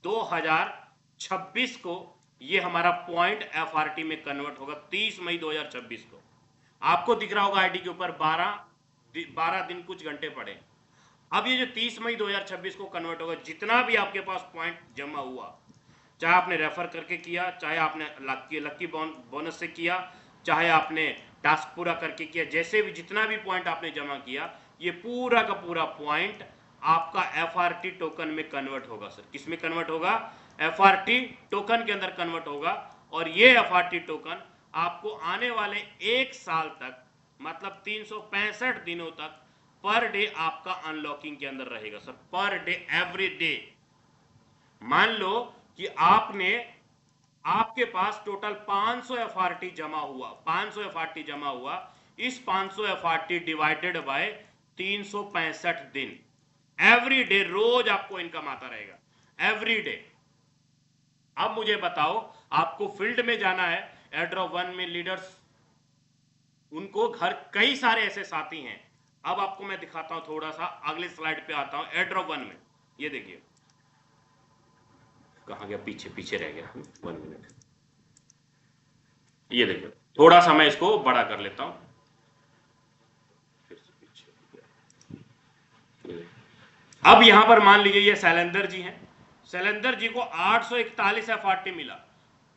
2026 को ये हमारा पॉइंट FRT में कन्वर्ट होगा। 30 मई 2026 को आपको दिख रहा होगा आईडी के ऊपर 12 दिन कुछ घंटे पड़े। अब ये जो 30 मई 2026 को कन्वर्ट होगा, जितना भी आपके पास पॉइंट जमा हुआ, चाहे आपने रेफर करके किया, चाहे आपने लक्की बोनस से किया, चाहे आपने टास्क पूरा करके किया, जैसे भी जितना भी पॉइंट आपने जमा किया, ये पूरा का पूरा पॉइंट आपका FRT टोकन में कन्वर्ट होगा सर। किस में कन्वर्ट होगा? FRT टोकन के अंदर कन्वर्ट होगा। और ये FRT टोकन आपको आने वाले 1 साल तक, मतलब 365 दिनों तक पर डे आपका अनलॉकिंग के अंदर रहेगा sir. Per day, every day. मान लो कि आपके पास टोटल 500 FRT जमा हुआ, 500 FRT जमा हुआ। इस 500 FRT डिवाइडेड बाय 365 दिन, एवरी डे रोज आपको इनकम आता रहेगा, एवरी डे। अब मुझे बताओ, आपको फील्ड में जाना है, एयरड्रॉप 1 में लीडर्स, उनको घर कई सारे ऐसे साथी हैं। अब आपको मैं दिखाता हूं, थोड़ा सा अगले स्लाइड पे आता हूं। एयरड्रॉप 1 में ये देखिए, कहां गया, पीछे पीछे रह गया, 1 मिनट। ये देखिए, थोड़ा सा मैं इसको बड़ा कर लेता हूं, फिर से पीछे। अब यहां पर मान लीजिए ये शैलेंद्र जी हैं। शैलेंद्र जी को 841 FRT मिला।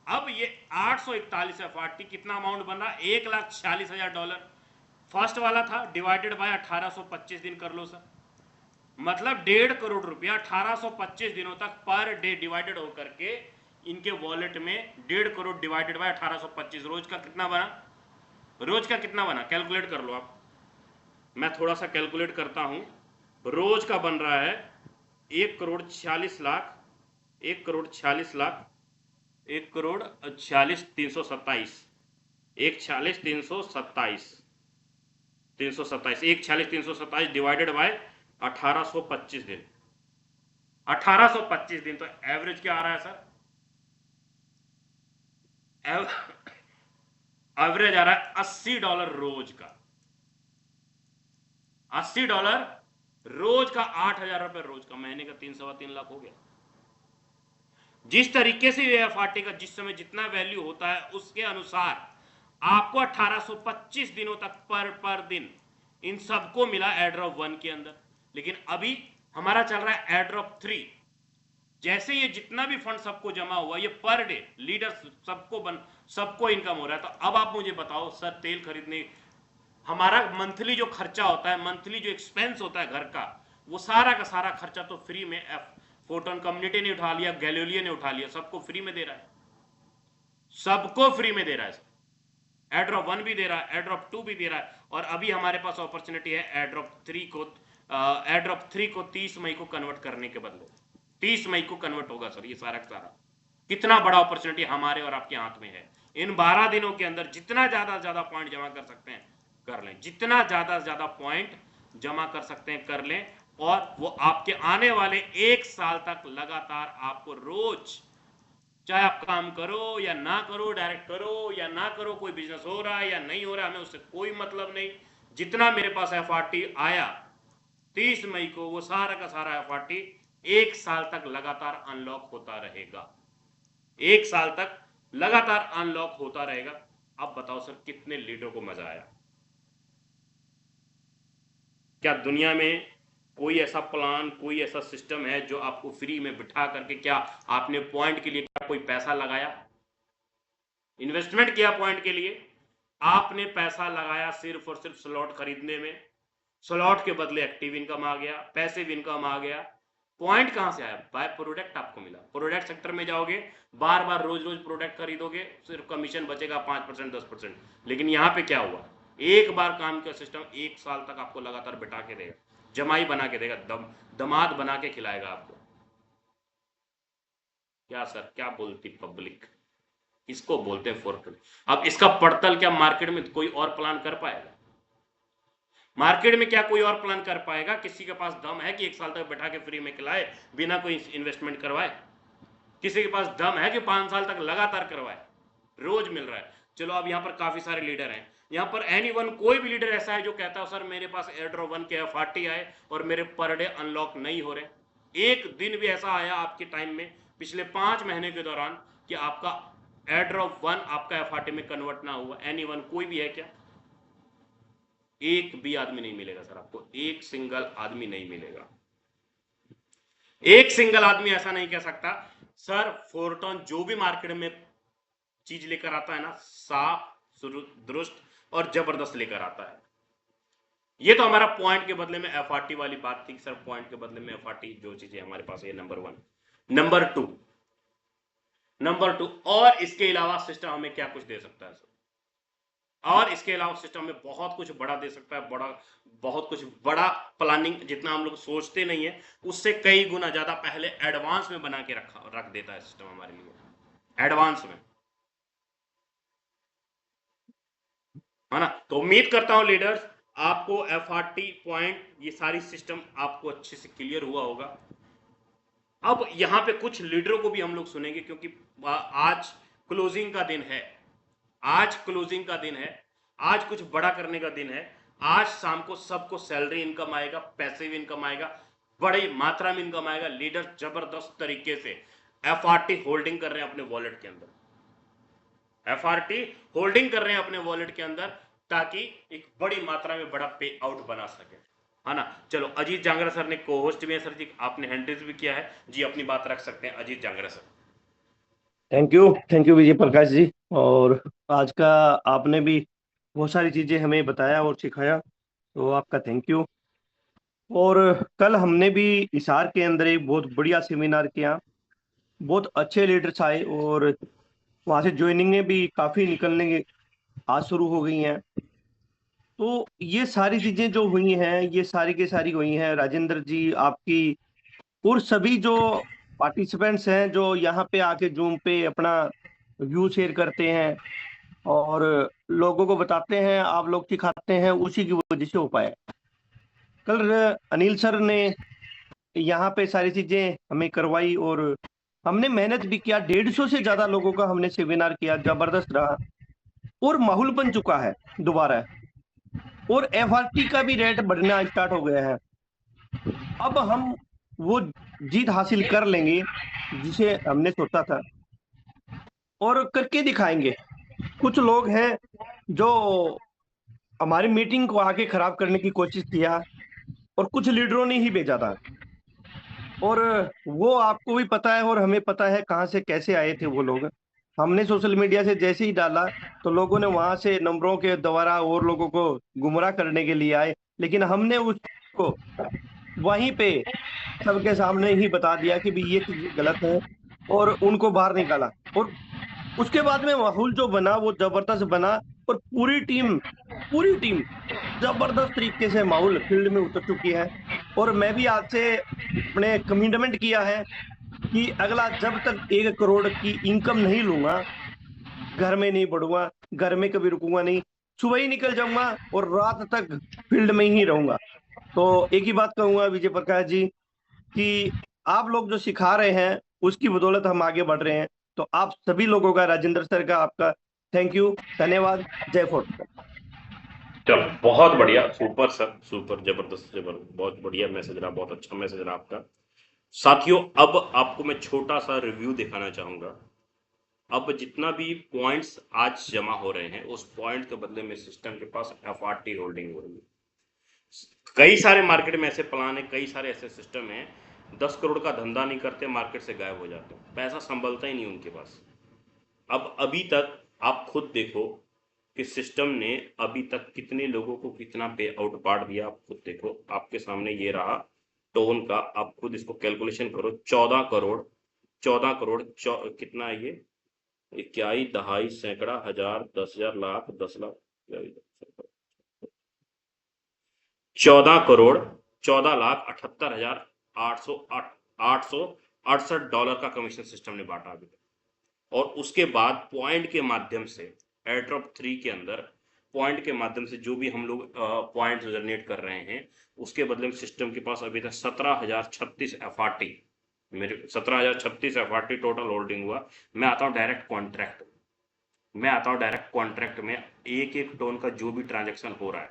अब ये 841 FRT कितना अमाउंट बन रहा? $1,46,000 फर्स्ट वाला था, डिवाइडेड बाय 1825 दिन कर लो सर, मतलब 1.5 करोड़ रुपया 1825 दिनों तक पर डे डिवाइडेड होकर के इनके वॉलेट में 1.5 करोड़ डिवाइडेड बाय 1825, रोज का कितना बना? रोज का कितना बना कैलकुलेट कर लो आप। मैं थोड़ा सा कैलकुलेट करता हूं। रोज का बन रहा है 1,46,00,000, 1,46,00,000, 1,46,327, 1,46,327, 1,46,327 डिवाइडेड बाय 1825 दिन, 1825 दिन। तो एवरेज क्या आ रहा है सर? एवरेज आ रहा है $80 रोज का, $80 रोज का, 8,000 रुपए रोज का, महीने का 3 सवा 3 लाख हो गया। जिस तरीके से एफआरटी का जिस समय जितना वैल्यू होता है उसके अनुसार आपको 1825 दिनों तक पर दिन इन सबको मिला एयरड्रॉप 1 के अंदर। लेकिन अभी हमारा चल रहा है एयरड्रॉप 3। जैसे ये जितना भी फंड सबको जमा हुआ, ये पर डे लीडर्स सबको इनकम हो रहा है। तो अब आप मुझे बताओ सर, तेल खरीदने हमारा मंथली जो खर्चा होता है, मंथली जो एक्सपेंस होता है घर का, वो सारा का सारा खर्चा तो फ्री में फोटोन कम्युनिटी ने उठा लिया, गैलीलियो ने उठा लिया, सबको फ्री में दे रहा है, सबको फ्री में दे रहा है। एयरड्रॉप 1 भी दे रहा है, एयरड्रॉप 2 भी दे रहा है, और अभी हमारे पास अपॉर्चुनिटी है एयरड्रॉप 3 को 30 मई को कन्वर्ट करने के बदले 30 मई को कन्वर्ट होगा सर ये सारा का सारा। कितना बड़ा अपॉर्चुनिटी हमारे और आपके हाथ में है। इन 12 दिनों के अंदर जितना ज्यादा पॉइंट जमा कर सकते हैं कर लें, जितना ज्यादा पॉइंट जमा कर सकते हैं कर लें, और वो आपके आने वाले 1 साल तक लगातार आपको रोज, चाहे आप काम करो या ना करो, डायरेक्ट करो या ना करो, कोई बिजनेस हो रहा है या नहीं हो रहा है, हमें उससे कोई मतलब नहीं। जितना मेरे पास एफआरटी आया 30 मई को, वो सारा का सारा एफआरटी 1 साल तक लगातार अनलॉक होता रहेगा, 1 साल तक लगातार अनलॉक होता रहेगा। अब बताओ सर, कितने लीडर को मजा आया? क्या दुनिया में कोई ऐसा प्लान, कोई ऐसा सिस्टम है जो आपको फ्री में बिठा करके, क्या आपने पॉइंट के लिए क्या कोई पैसा लगाया, इन्वेस्टमेंट किया पॉइंट के लिए? आपने पैसा लगाया सिर्फ और सिर्फ स्लॉट खरीदने में, स्लॉट के बदले एक्टिव इनकम आ गया, पैसिव इनकम आ गया। पॉइंट कहां से आया? बाय प्रोडक्ट आपको मिला। प्रोडक्ट सेक्टर में जाओगे, बार बार रोज रोज प्रोडक्ट खरीदोगे, सिर्फ कमीशन बचेगा 5% 10%। लेकिन यहां पे क्या हुआ, एक बार काम का सिस्टम 1 साल तक आपको लगातार बिठा के देगा, जमाई बना के देगा, दमाद बना के खिलाएगा आपको। क्या सर, क्या बोलती पब्लिक? इसको बोलते हैं फोरक्लोज। अब इसका पड़तल क्या मार्केट में कोई और प्लान कर पाएगा? मार्केट में क्या कोई और प्लान कर पाएगा? किसी के पास दम है कि 1 साल तक बैठा के फ्री में खिलाए बिना कोई इन्वेस्टमेंट करवाए? किसी के पास दम है कि 5 साल तक लगातार करवाए? रोज मिल रहा है। चलो, अब यहाँ पर काफी सारे लीडर हैं, यहाँ पर एनीवन, कोई भी लीडर ऐसा है जो कहता है सर मेरे पास एयरड्रॉप 1 के एफआरटी आए और मेरे पर डे अनलॉक नहीं हो रहे? एक दिन भी ऐसा आया आपके टाइम में पिछले 5 महीने के दौरान कि आपका एयरड्रॉप 1 आपका एफआरटी में कन्वर्ट ना हुआ? एनीवन, कोई भी है क्या? एक भी आदमी नहीं मिलेगा सर आपको, एक सिंगल आदमी नहीं मिलेगा। एक सिंगल आदमी ऐसा नहीं कह सकता सर फोरटॉन जो भी मार्केट में चीज लेकर आता है ना, साफ दुरुस्त और जबरदस्त लेकर आता है। ये तो हमारा पॉइंट के बदले में एफआरटी वाली बात थी सर, पॉइंट के बदले में एफआरटी जो चीजें हमारे पास है, नंबर 1। नंबर टू, और इसके अलावा सिस्टम हमें क्या कुछ दे सकता है सर? और इसके अलावा सिस्टम में बहुत कुछ बड़ा दे सकता है, बहुत कुछ बड़ा प्लानिंग, जितना हम लोग सोचते नहीं है उससे कई गुना ज्यादा पहले एडवांस में बना के रख देता है सिस्टम हमारे लिए, एडवांस में, है ना? तो उम्मीद करता हूं लीडर्स आपको एफआरटी पॉइंट, ये सारी सिस्टम आपको अच्छे से क्लियर हुआ होगा। अब यहां पे कुछ लीडरों को भी हम लोग सुनेंगे, क्योंकि आज क्लोजिंग का दिन है, आज क्लोजिंग का दिन है, आज कुछ बड़ा करने का दिन है। आज शाम को सबको सैलरी इनकम आएगा, पैसिव इनकम आएगा, बड़ी मात्रा में इनकम आएगा। लीडर जबरदस्त तरीके से एफआरटी होल्डिंग कर रहे हैं अपने वॉलेट के अंदर, एफआरटी होल्डिंग कर रहे हैं अपने वॉलेट के अंदर, ताकि एक बड़ी मात्रा में बड़ा पे आउट बना सके, है ना? चलो, अजीत जांगरा सर ने को होस्ट भी है सर जी, आपने हैंड रेज भी किया है जी, अपनी बात रख सकते हैं Ajit Jangra sir. Thank you Vijay Prakash ji. और आज का आपने भी बहुत सारी चीजें हमें बताया और सिखाया, तो आपका थैंक यू। और कल हमने भी हिसार के अंदर एक बहुत बढ़िया सेमिनार किया, बहुत अच्छे लीडर्स आए और वहाँ से ज्वाइनिंगें भी काफी निकलने आज शुरू हो गई हैं। तो ये सारी चीजें जो हुई हैं, ये सारी की सारी हुई हैं राजेंद्र जी आपकी, और सभी जो पार्टिसिपेंट्स हैं जो यहाँ पे आके जूम पे अपना व्यू शेयर करते हैं और लोगों को बताते हैं, आप लोग सिखाते हैं, उसी की वजह से हो पाया। कल अनिल सर ने यहाँ पे सारी चीजें हमें करवाई और हमने मेहनत भी किया, 150 से ज्यादा लोगों का हमने सेमिनार किया, जबरदस्त रहा और माहौल बन चुका है दोबारा, और एफआरटी का भी रेट बढ़ना स्टार्ट हो गया है। अब हम वो जीत हासिल कर लेंगे जिसे हमने सोचा था, और करके दिखाएंगे। कुछ लोग हैं जो हमारी मीटिंग को आके खराब करने की कोशिश किया, और कुछ लीडरों ने ही भेजा था, और वो आपको भी पता है और हमें पता है कहाँ से कैसे आए थे वो लोग। हमने सोशल मीडिया से जैसे ही डाला तो लोगों ने वहां से नंबरों के द्वारा और लोगों को गुमराह करने के लिए आए, लेकिन हमने उसको वहीं पे सबके सामने ही बता दिया कि भी ये चीज गलत है, और उनको बाहर निकाला। और उसके बाद में माहौल जो बना वो जबरदस्त बना, और पूरी टीम जबरदस्त तरीके से माहौल फील्ड में उतर चुकी है। और मैं भी आज से अपने कमिटमेंट किया है कि अगला जब तक 1 करोड़ की इनकम नहीं लूंगा, घर में नहीं बढ़ूंगा, घर में कभी रुकूंगा नहीं, सुबह ही निकल जाऊंगा और रात तक फील्ड में ही रहूंगा। तो एक ही बात कहूंगा विजय प्रकाश जी, कि आप लोग जो सिखा रहे हैं उसकी बदौलत हम आगे बढ़ रहे हैं। तो आप सभी लोगों का, राजेंद्र सर का आपका थैंक यू, धन्यवाद। जय फोर्ट। चलो बहुत बढ़िया, सुपर सर, सुपर, जबरदस्त, जबरदस्त, बहुत बढ़िया मैसेज रहा, बहुत अच्छा मैसेज रहा आपका। साथियों, अब आपको मैं छोटा सा रिव्यू दिखाना चाहूंगा। अब जितना भी पॉइंट्स आज जमा हो रहे हैं उस पॉइंट के बदले में सिस्टम के पास एफआरटी होल्डिंग हो रही है। कई सारे मार्केट में ऐसे प्लान है, कई सारे ऐसे सिस्टम है, 10 करोड़ का धंधा नहीं करते, मार्केट से गायब हो जाते, पैसा संभलता ही नहीं उनके पास। अब अभी तक आप खुद देखो कि सिस्टम ने अभी तक कितने लोगों को कितना पे आउट बांट दिया। आप खुद देखो, आपके सामने ये रहा टोन का, आप खुद इसको कैलकुलेशन करो। 14 करोड़ कितना है ये, इक्याई, दहाई, सैकड़ा, हजार, 10,000, लाख, 10 लाख, 14 करोड़ 14,78,000 $868 का कमीशन सिस्टम ने बांटा अभी तक। और उसके बाद पॉइंट के माध्यम से एयरड्रॉप 3 के अंदर पॉइंट के माध्यम से जो भी हम लोग पॉइंट जनरेट कर रहे हैं उसके बदले में सिस्टम के पास अभी तक 17,036 एफआरटी, मेरे 17,036 एफआरटी टोटल होल्डिंग हुआ। मैं आता हूँ डायरेक्ट कॉन्ट्रैक्ट में एक एक टोन का जो भी ट्रांजेक्शन हो रहा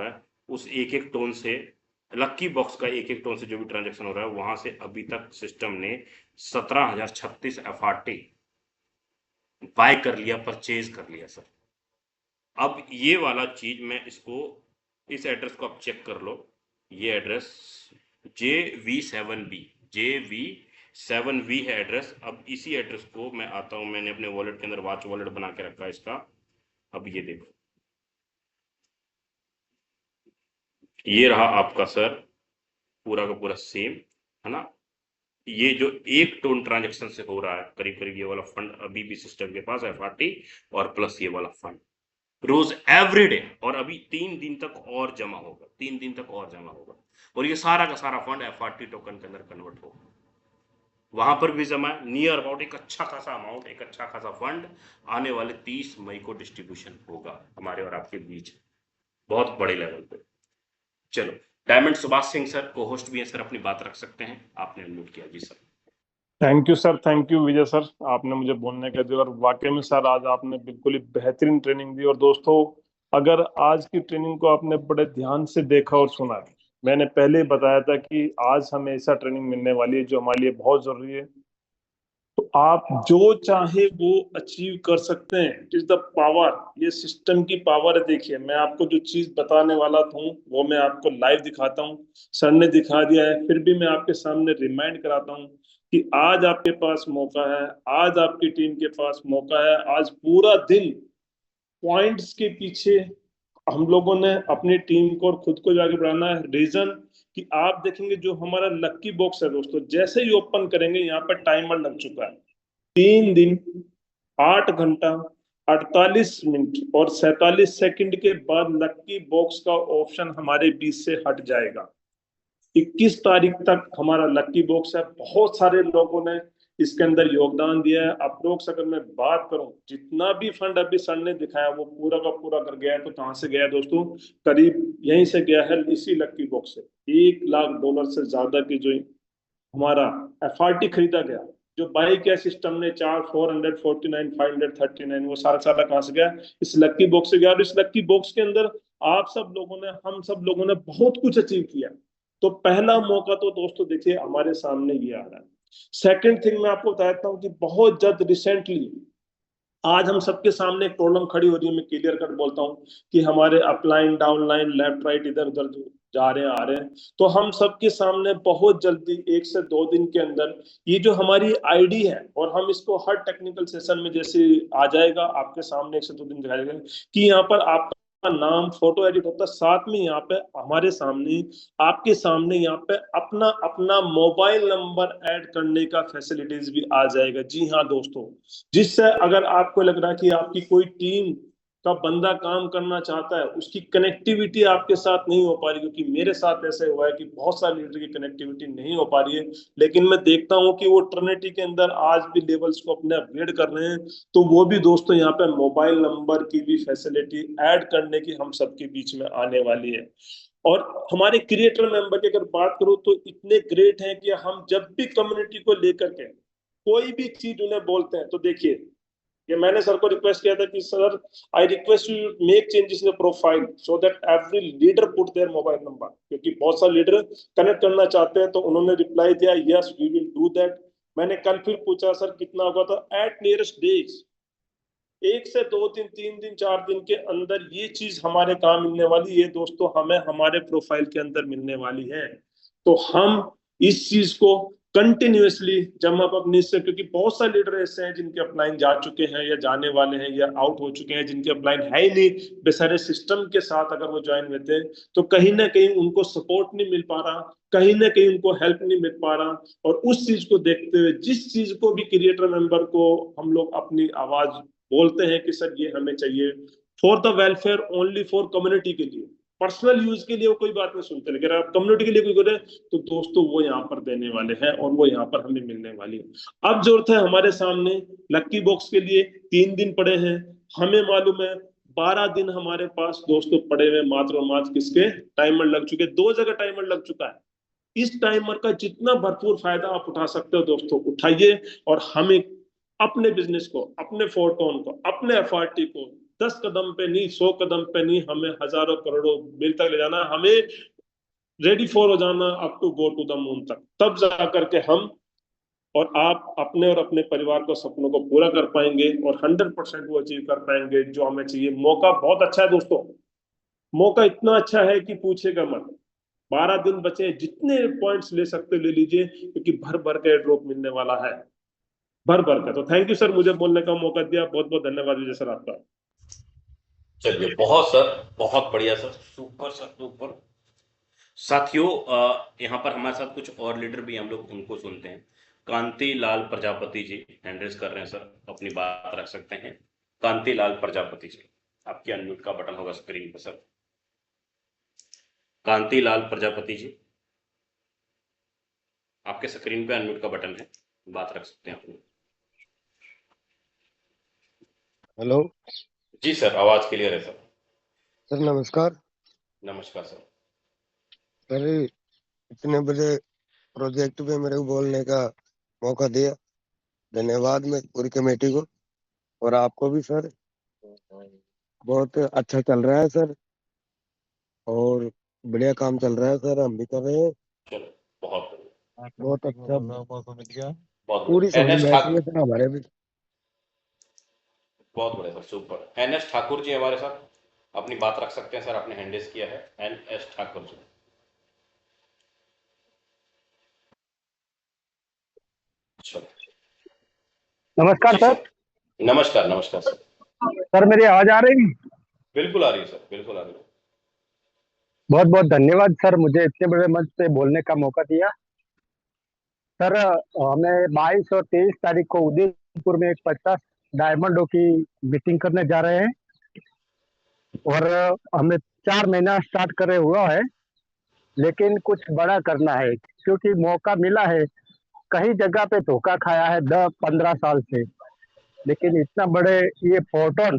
है, उस एक एक टोन से, लक्की बॉक्स का एक एक टोन से जो भी ट्रांजेक्शन हो रहा है वहां से अभी तक सिस्टम ने 17,036 एफआरटी बाय कर लिया, परचेज कर लिया सर। अब ये वाला चीज मैं इसको, इस एड्रेस को आप चेक कर लो, ये एड्रेस JV7B है एड्रेस। अब इसी एड्रेस को मैं आता हूं, मैंने अपने वॉलेट के अंदर वॉच वॉलेट बना के रखा है इसका। अब ये देखो, ये रहा आपका सर पूरा का पूरा सेम, है ना। ये जो एक टोन ट्रांजेक्शन से हो रहा है करीब करीब, ये वाला फंड अभी भी सिस्टम के पास एफआरटी और प्लस ये वाला फंड रोज एवरीडे, और अभी 3 दिन तक और जमा होगा, और ये सारा का सारा फंड एफआरटी टोकन के अंदर कन्वर्ट होगा। वहां पर भी जमा है नियर अबाउट एक अच्छा खासा अमाउंट, एक अच्छा खासा फंड आने वाले 30 मई को डिस्ट्रीब्यूशन होगा हमारे और आपके बीच, बहुत बड़े लेवल पे। चलो, डायमंड सुभाष सिंह सर को होस्ट भी है सर, अपनी बात रख सकते हैं, आपने अनम्यूट किया जी sir. Thank you sir, thank you Vijay sir, आपने मुझे बोलने का दिया। और वाकई में सर आज आपने बिल्कुल ही बेहतरीन ट्रेनिंग दी। और दोस्तों, अगर आज की ट्रेनिंग को आपने बड़े ध्यान से देखा और सुना, मैंने पहले ही बताया था कि आज हमें ऐसा ट्रेनिंग मिलने वाली है जो हमारे लिए बहुत जरूरी है। तो आप जो चाहे वो अचीव कर सकते हैं। इट इज द पावर, ये सिस्टम की पावर है। देखिए, मैं आपको जो चीज बताने वाला था वो मैं आपको लाइव दिखाता हूँ। सर ने दिखा दिया है, फिर भी मैं आपके सामने रिमाइंड कराता हूँ कि आज आपके पास मौका है, आज आपकी टीम के पास मौका है। आज पूरा दिन पॉइंट्स के पीछे हम लोगों ने अपनी टीम को और खुद को जाके बढ़ाना है। रीजन कि आप देखेंगे जो हमारा लक्की बॉक्स है दोस्तों, जैसे ही ओपन करेंगे यहाँ पर टाइमर लग चुका है। 3 दिन 8 घंटा 48 मिनट और 47 सेकंड के बाद लक्की बॉक्स का ऑप्शन हमारे बीच से हट जाएगा। 21 तारीख तक हमारा लक्की बॉक्स है। बहुत सारे लोगों ने इसके अंदर योगदान दिया है। अप्रोक्स अगर मैं बात करूं, जितना भी फंड अभी सर ने दिखाया वो पूरा का पूरा कर गया है। तो कहां से गया है दोस्तों? करीब यहीं से गया है, इसी लक्की बॉक्स से। $1,00,000 से ज्यादा की जो हमारा एफआरटी खरीदा गया, जो बाई किया सिस्टम ने 449 539, वो सारा कहां से गया? इस लक्की बॉक्स से गया। और इस लक्की बॉक्स के अंदर आप सब लोगों ने, हम सब लोगों ने बहुत कुछ अचीव किया। तो पहला मौका तो दोस्तों देखिए हमारे सामने ये आ रहा है। सेकंड थिंग मैं आपको बताता हूँ कि बहुत जल्द रिसेंटली आज हम सबके सामने एक प्रॉब्लम खड़ी हो रही है। मैं क्लियर कट बोलता हूँ कि हमारे अपलाइन डाउनलाइन लेफ्ट राइट इधर उधर जा रहे हैं आ रहे हैं, तो हम सबके सामने बहुत जल्दी 1 से 2 दिन के अंदर ये जो हमारी आईडी है, और हम इसको हर टेक्निकल सेशन में जैसे आ जाएगा आपके सामने 1 से 2 दिन दिखाया जाएगा कि यहाँ पर आपका नाम फोटो एडिट होता है, साथ में यहाँ पे हमारे सामने आपके सामने यहाँ पे अपना अपना मोबाइल नंबर ऐड करने का फैसिलिटीज भी आ जाएगा। जी हाँ दोस्तों, जिससे अगर आपको लग रहा है कि आपकी कोई टीम का बंदा काम करना चाहता है, उसकी कनेक्टिविटी आपके साथ नहीं हो पा रही, क्योंकि मेरे साथ ऐसे हुआ है कि बहुत सारे लीडर की कनेक्टिविटी नहीं हो पा रही है, लेकिन मैं देखता हूं कि वो ट्रिनिटी के अंदर आज भी लेवल्स को अपने अपग्रेड कर रहे हैं, तो वो भी दोस्तों यहाँ पे मोबाइल नंबर की भी फैसिलिटी ऐड करने की हम सबके बीच में आने वाली है। और हमारे क्रिएटर मेंबर की अगर बात करूं तो इतने ग्रेट हैं कि हम जब भी कम्युनिटी को लेकर के कोई भी चीज उन्हें बोलते हैं, तो देखिए ये मैंने सर को रिक्वेस्ट किया था कि sir I request you make changes in the profile so that every leader put there mobile number, क्योंकि बहुत सारे लीडर कनेक्ट करना चाहते हैं, तो उन्होंने रिप्लाई दिया yes we will do that. मैंने कल फिर पूछा सर कितना होगा, तो एट नियरेस्ट डेज 1 से 2 दिन 3 दिन 4 दिन के अंदर ये चीज हमारे काम मिलने वाली है दोस्तों, हमें हमारे प्रोफाइल के अंदर मिलने वाली है। तो हम इस चीज को कंटिन्यूअसली जब हम अपनी से, क्योंकि बहुत सारे लीडर ऐसे हैं जिनके अपलाइन जा चुके हैं या जाने वाले हैं या आउट हो चुके हैं, जिनके अपलाइन है ही नहीं, बेचारे सिस्टम के साथ अगर वो ज्वाइन होते हैं तो कहीं ना कहीं उनको सपोर्ट नहीं मिल पा रहा, कहीं ना कहीं उनको हेल्प नहीं मिल पा रहा। और उस चीज को देखते हुए जिस चीज को भी क्रिएटर मेंबर को हम लोग अपनी आवाज बोलते हैं कि सर ये हमें चाहिए for the welfare only for community के लिए, पर्सनल यूज के लिए वो कोई बात नहीं सुनते, लेकिन अगर आप कम्युनिटी के लिए कोई करे तो दोस्तों वो यहाँ पर देने वाले हैं और वो यहाँ पर हमें मिलने वाली है। अब जरूरत है हमारे सामने लक्की बॉक्स के लिए 3 दिन पड़े हैं, हमें मालूम है 12 दिन हमारे पास दोस्तों पड़े हुए मात्र और मात्र किसके टाइमर लग चुके, 2 जगह टाइमर लग चुका है। इस टाइमर का जितना भरपूर फायदा आप उठा सकते हो दोस्तों उठाइए, और हमें अपने बिजनेस को, अपने फोरटोन को, अपने एफआरटी को 10 कदम पे नहीं 100 कदम पे नहीं, हमें हजारों करोड़ों मील तक ले जाना, हमें रेडी फॉर हो जाना up to go to the moon तक, तब जा करके हम और आप अपने और अपने परिवार को सपनों को पूरा कर पाएंगे और 100% वो अचीव कर पाएंगे जो हमें चाहिए। मौका बहुत अच्छा है दोस्तों, मौका इतना अच्छा है कि पूछेगा मत। 12 दिन बचे, जितने पॉइंट्स ले सकते ले लीजिए, क्योंकि भर भर के ड्रॉप मिलने वाला है, भर भर का। तो थैंक यू सर, मुझे बोलने का मौका दिया, बहुत बहुत धन्यवाद विजय सर आपका। चलिए बहुत सर, बहुत बढ़िया सर, सुपर सर, सुपर। साथियों यहाँ पर हमारे साथ कुछ और लीडर भी, हम लोग उनको सुनते हैं। कांति लाल प्रजापति जी हैंड रेज कर रहे हैं सर, अपनी बात रख सकते हैं। कांति लाल प्रजापति जी, आपके अनम्यूट का बटन होगा स्क्रीन पर सर। कांति लाल प्रजापति जी, आपके स्क्रीन पे अनम्यूट का बटन है, बात रख सकते हैं अपनी। हेलो जी सर, आवाज क्लियर है सर। सर, नमस्कार। नमस्कार सर। सर, इतने बड़े प्रोजेक्ट पे मेरे को बोलने का मौका दिया, धन्यवाद मैं पूरी कमेटी को और आपको भी सर। बहुत अच्छा चल रहा है सर और बढ़िया काम चल रहा है सर, हम भी कर रहे हैं। चलो बहुत बहुत अच्छा मौका मिल गया, बहुत पूरी बढ़िया। समझ NS बैठ रही है ठाकुर, सर हमारे भी। बहुत बढ़िया sir, super. NS Thakur ji हमारे साथ, अपनी बात रख सकते हैं सर, आपने हैंड रेज किया है। NS ठाकुर जी, चलो। नमस्कार जी सर। नमस्कार, नमस्कार सर। सर मेरी आवाज आ रही है? बिल्कुल आ रही है सर, बिल्कुल आ रही है। बहुत बहुत धन्यवाद सर, मुझे इतने बड़े मंच पे बोलने का मौका दिया। सर हमें 22 और 23 तारीख को उदयपुर में एक 50 डायमंडों की मीटिंग करने जा रहे हैं और हमें 4 महीना स्टार्ट करे हुआ है, लेकिन कुछ बड़ा करना है क्योंकि मौका मिला है। कई जगह पे धोखा खाया है 10-15 साल से, लेकिन इतना बड़े ये फोर्टोन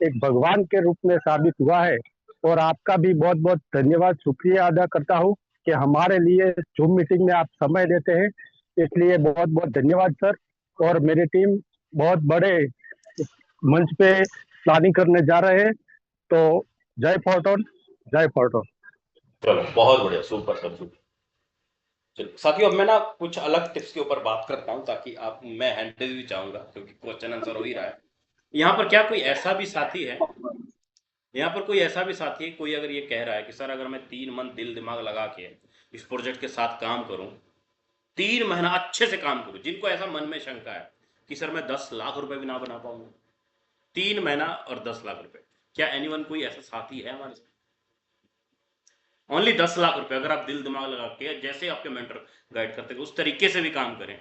एक भगवान के रूप में साबित हुआ है। और आपका भी बहुत बहुत धन्यवाद, शुक्रिया अदा करता हूँ कि हमारे लिए जूम मीटिंग में आप समय देते हैं, इसलिए बहुत बहुत धन्यवाद सर। और मेरी टीम बहुत बड़े मंच पे प्लानिंग करने जा रहे हैं, तो जय फोर्टोन, जय फोर्टोन। चलो बहुत बढ़िया, सुपर सर, सुपर। चलो साथियों, अब मैं ना कुछ अलग टिप्स के ऊपर बात करता हूं ताकि आप, मैं हैंडल भी चाहूंगा क्योंकि क्वेश्चन आंसर हो ही रहा है। यहाँ पर क्या कोई ऐसा भी साथी है, यहाँ पर कोई ऐसा भी साथी है, कोई अगर ये कह रहा है कि सर अगर मैं 3 मंथ दिल दिमाग लगा के इस प्रोजेक्ट के साथ काम करूं, 3 महीना अच्छे से काम करूं, जिनको ऐसा मन में शंका है कि सर मैं 10 लाख रुपए भी ना बना पाऊंगा, 3 महीना और 10 लाख रुपए, क्या एनीवन कोई ऐसा साथी है हमारे साथ? ओनली 10 लाख रुपए, अगर आप दिल दिमाग लगा के जैसे आपके मेंटर गाइड करते हैं उस तरीके से भी काम करें,